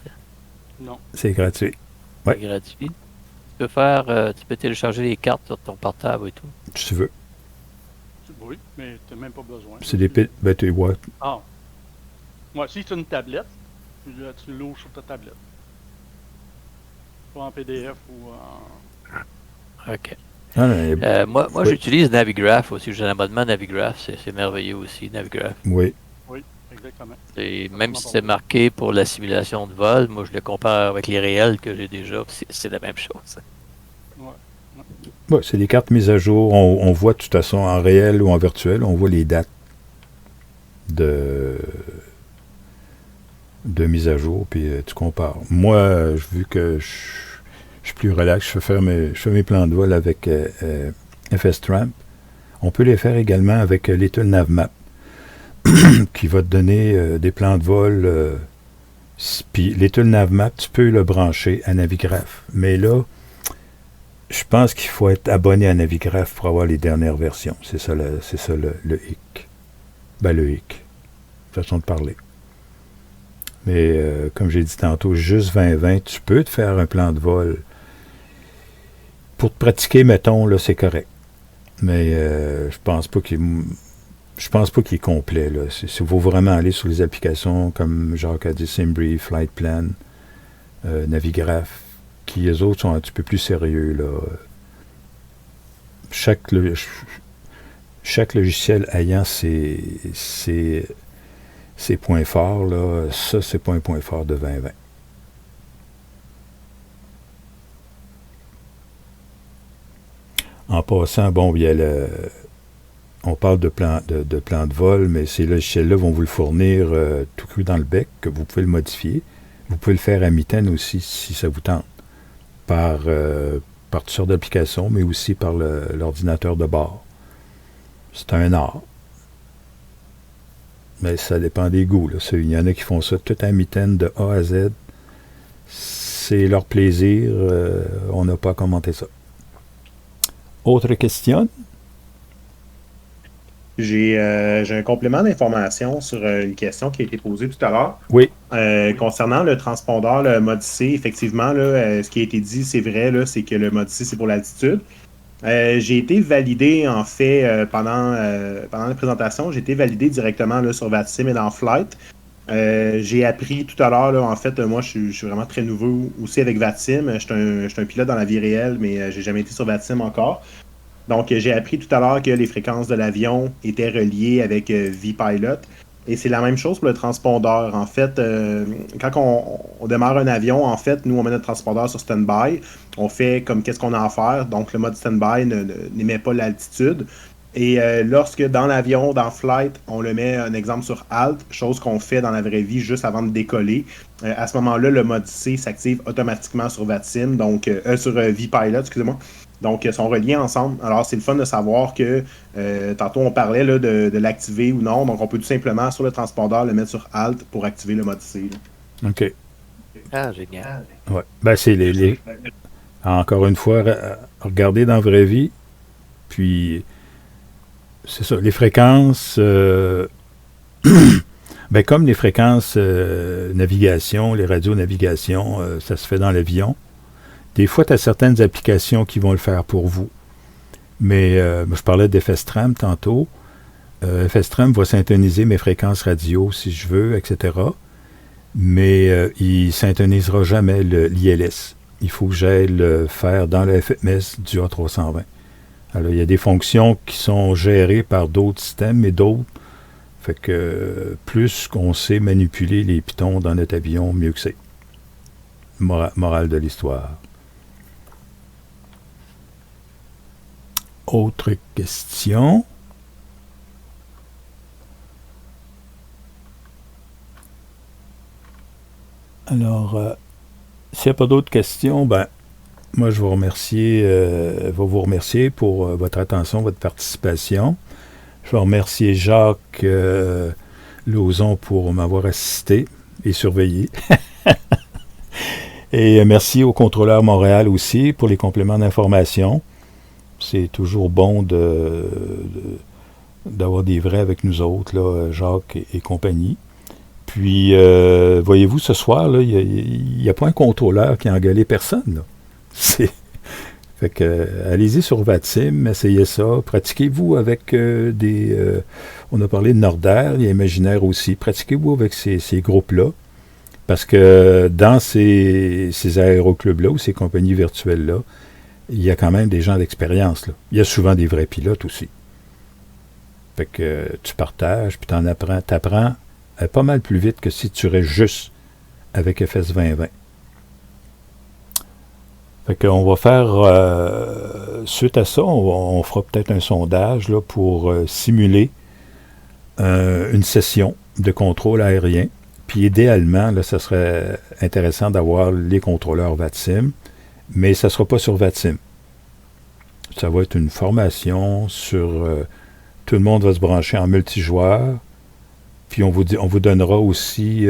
Non. C'est gratuit. Oui. C'est gratuit. Tu peux télécharger les cartes sur ton portable et tout. Si tu veux. Oui, mais tu n'as même pas besoin. C'est des piles. Ben, tu vois. Ah. Ouais, si tu as une tablette, tu l'ouvres sur ta tablette. Pas en PDF ou en... OK. Moi, j'utilise Navigraph aussi. J'ai un abonnement Navigraph. C'est merveilleux aussi, Navigraph. Oui. Oui, exactement. Même si c'est marqué pour la simulation de vol, moi, je le compare avec les réels que j'ai déjà. C'est la même chose. Ouais, c'est des cartes mises à jour. On voit de toute façon en réel ou en virtuel, on voit les dates de mise à jour, puis tu compares. Moi, vu que je suis plus relax, je fais mes plans de vol avec FS-Tramp. On peut les faire également avec Little Navmap, qui va te donner des plans de vol. Puis Little Navmap, tu peux le brancher à Navigraph. Mais là, je pense qu'il faut être abonné à Navigraph pour avoir les dernières versions. C'est ça le hic. Ben, le hic. Façon de parler. Mais comme j'ai dit tantôt, juste 2020, tu peux te faire un plan de vol. Pour te pratiquer, mettons, là, c'est correct. Mais je pense pas qu'il est complet. Là. Il faut vraiment aller sur les applications comme Jacques a dit, SimBrief, Flight Plan, Navigraph, qui les autres sont un petit peu plus sérieux. Là. Chaque logiciel ayant ses points forts, là, ça, c'est pas un point fort de 2020. En passant, bon, il y a on parle de plan de vol, mais ces logiciels-là vont vous le fournir tout cru dans le bec, que vous pouvez le modifier. Vous pouvez le faire à mitaine aussi, si ça vous tente, par toutes sortes d'applications, mais aussi par l'ordinateur de bord. C'est un art. Mais ça dépend des goûts. Là. Il y en a qui font ça tout à mitaine de A à Z. C'est leur plaisir. On n'a pas à commenter ça. Autre question? J'ai un complément d'information sur une question qui a été posée tout à l'heure. Oui. Concernant le transpondeur, le mode C, effectivement, là, ce qui a été dit, c'est vrai, là, c'est que le mode C, c'est pour l'altitude. J'ai été validé, en fait, pendant la présentation, j'ai été validé directement là, sur VATSIM et dans Flight. J'ai appris tout à l'heure, là, en fait, moi, je suis vraiment très nouveau aussi avec VATSIM. Je suis un pilote dans la vie réelle, mais j'ai jamais été sur VATSIM encore. Donc, j'ai appris tout à l'heure que les fréquences de l'avion étaient reliées avec vPilot. Et c'est la même chose pour le transpondeur. En fait, quand on démarre un avion, en fait, nous, on met notre transpondeur sur stand-by. On fait comme qu'est-ce qu'on a à faire. Donc, le mode stand-by n'émet pas l'altitude. Et lorsque dans l'avion, dans Flight, on le met, un exemple, sur Alt, chose qu'on fait dans la vraie vie juste avant de décoller, à ce moment-là, le mode C s'active automatiquement sur VATSIM, donc sur vPilot, excusez-moi. Donc, ils sont reliés ensemble. Alors, c'est le fun de savoir que, tantôt, on parlait là, de l'activer ou non. Donc, on peut tout simplement, sur le transpondeur, le mettre sur Alt pour activer le mode C. Là. OK. Ah, génial. Ouais. Ben, c'est encore une fois, regardez dans la vraie vie, puis c'est ça, les fréquences, ben, comme les fréquences navigation, les radios navigation, ça se fait dans l'avion. Des fois, tu as certaines applications qui vont le faire pour vous. Mais je parlais d'FSTram tantôt. FSTram va syntoniser mes fréquences radio si je veux, etc. Mais il ne syntonisera jamais l'ILS. Il faut que j'aille le faire dans le FMS du A320. Alors, il y a des fonctions qui sont gérées par d'autres systèmes, mais d'autres. Fait que plus qu'on sait manipuler les pitons dans notre avion, mieux que c'est. Morale de l'histoire. Autre question. Alors, s'il n'y a pas d'autres questions, ben, moi, je vais vous remercier pour votre attention, votre participation. Je vais remercier Jacques Lauzon pour m'avoir assisté et surveillé. Et merci au contrôleur Montréal aussi pour les compléments d'information. C'est toujours bon d'avoir des vrais avec nous autres, là, Jacques et compagnie. Puis, voyez-vous, ce soir, il n'y a pas un contrôleur qui a engueulé personne. Là. Fait que, allez-y sur VATSIM, essayez ça. Pratiquez-vous avec on a parlé de Nordair, il y a Imaginaire aussi. Pratiquez-vous avec ces groupes-là. Parce que dans ces aéroclubs-là ou ces compagnies virtuelles-là, il y a quand même des gens d'expérience. Là. Il y a souvent des vrais pilotes aussi. Fait que tu partages, puis t'apprends pas mal plus vite que si tu restes juste avec FS 2020. Fait qu'on va faire, suite à ça, on fera peut-être un sondage là, pour simuler une session de contrôle aérien. Puis idéalement, là, ça serait intéressant d'avoir les contrôleurs VATSIM, mais ça ne sera pas sur VATSIM. Ça va être une formation sur... tout le monde va se brancher en multijoueur, puis on vous donnera aussi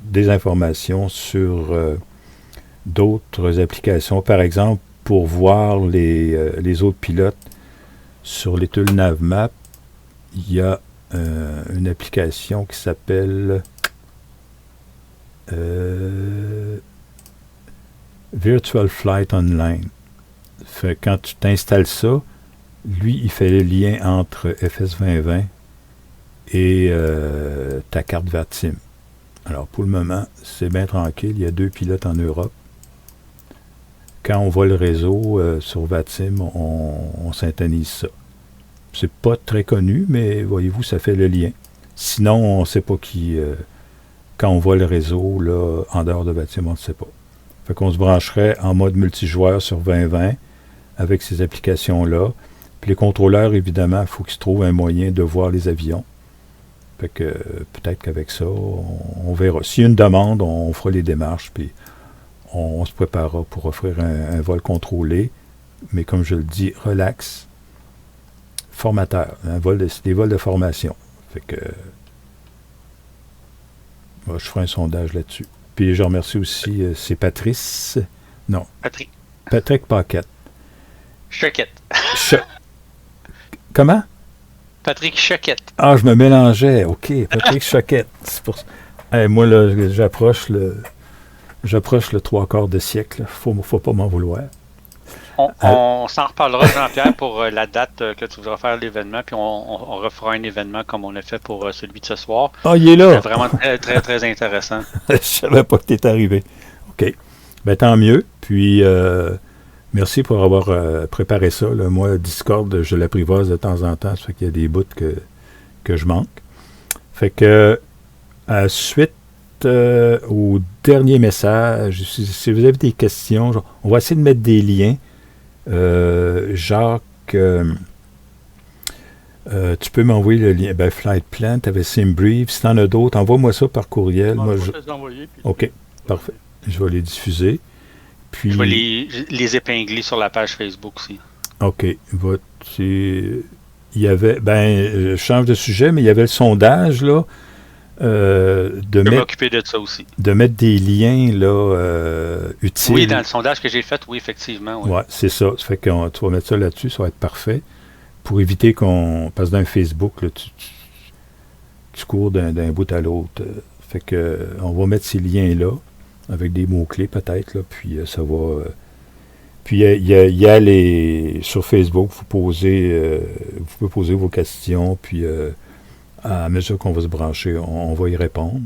des informations sur d'autres applications. Par exemple, pour voir les autres pilotes sur l'étude NavMap, il y a une application qui s'appelle Virtual Flight Online. Fait, quand tu t'installes ça, lui, il fait le lien entre FS 2020 et ta carte VATSIM. Alors, pour le moment, c'est bien tranquille. Il y a 2 pilotes en Europe. Quand on voit le réseau sur VATSIM, on syntonise ça. C'est pas très connu, mais voyez-vous, ça fait le lien. Sinon, on ne sait pas qui... quand on voit le réseau, là, en dehors de VATSIM, on ne sait pas. Fait qu'on se brancherait en mode multijoueur sur 2020 avec ces applications-là. Puis les contrôleurs, évidemment, il faut qu'ils se trouvent un moyen de voir les avions. Fait que peut-être qu'avec ça, on verra. S'il y a une demande, on fera les démarches, puis on se préparera pour offrir un vol contrôlé. Mais comme je le dis, relax. Formateur. C'est des vols de formation. Fait que je ferai un sondage là-dessus. Puis je remercie aussi, c'est Patrice. Non. Patrick Paquette. Chuckett. Comment? Patrick Choquette. Ah, je me mélangeais. OK, Patrick Choquette. C'est pour ça. Hey, moi, là, j'approche le 3/4 de siècle. Faut pas m'en vouloir. On s'en reparlera, Jean-Pierre, pour la date que tu voudras faire l'événement, puis on refera un événement comme on a fait pour celui de ce soir. Ah, il est là! C'est vraiment très, très, très intéressant. Je savais pas que tu étais arrivé. OK. Ben, tant mieux. Puis, merci pour avoir préparé ça. Là. Moi, Discord, je l'apprivoise de temps en temps. Ça fait qu'il y a des bouts que je manque. Fait que, suite au dernier message, si vous avez des questions, on va essayer de mettre des liens. Jacques, tu peux m'envoyer le lien. Ben, Flight Plan, tu avais SimBrief. Si tu en as d'autres, envoie-moi ça par courriel. Bon, Moi, je vais te les envoyer, puis OK, parfait. Je vais les diffuser. Puis... Je vais les épingler sur la page Facebook aussi. OK. Il y avait... Ben, je change de sujet, mais il y avait le sondage, là. Je peux m'occuper de ça aussi. De mettre des liens là, utiles. Oui, dans le sondage que j'ai fait, oui, effectivement. Oui, c'est ça. Ça fait que tu vas mettre ça là-dessus, ça va être parfait. Pour éviter qu'on passe d'un Facebook, là, tu cours d'un bout à l'autre. Fait que on va mettre ces liens-là, avec des mots-clés peut-être, là, puis ça va. Puis il y a les. Sur Facebook, vous pouvez poser vos questions, puis à mesure qu'on va se brancher, on va y répondre.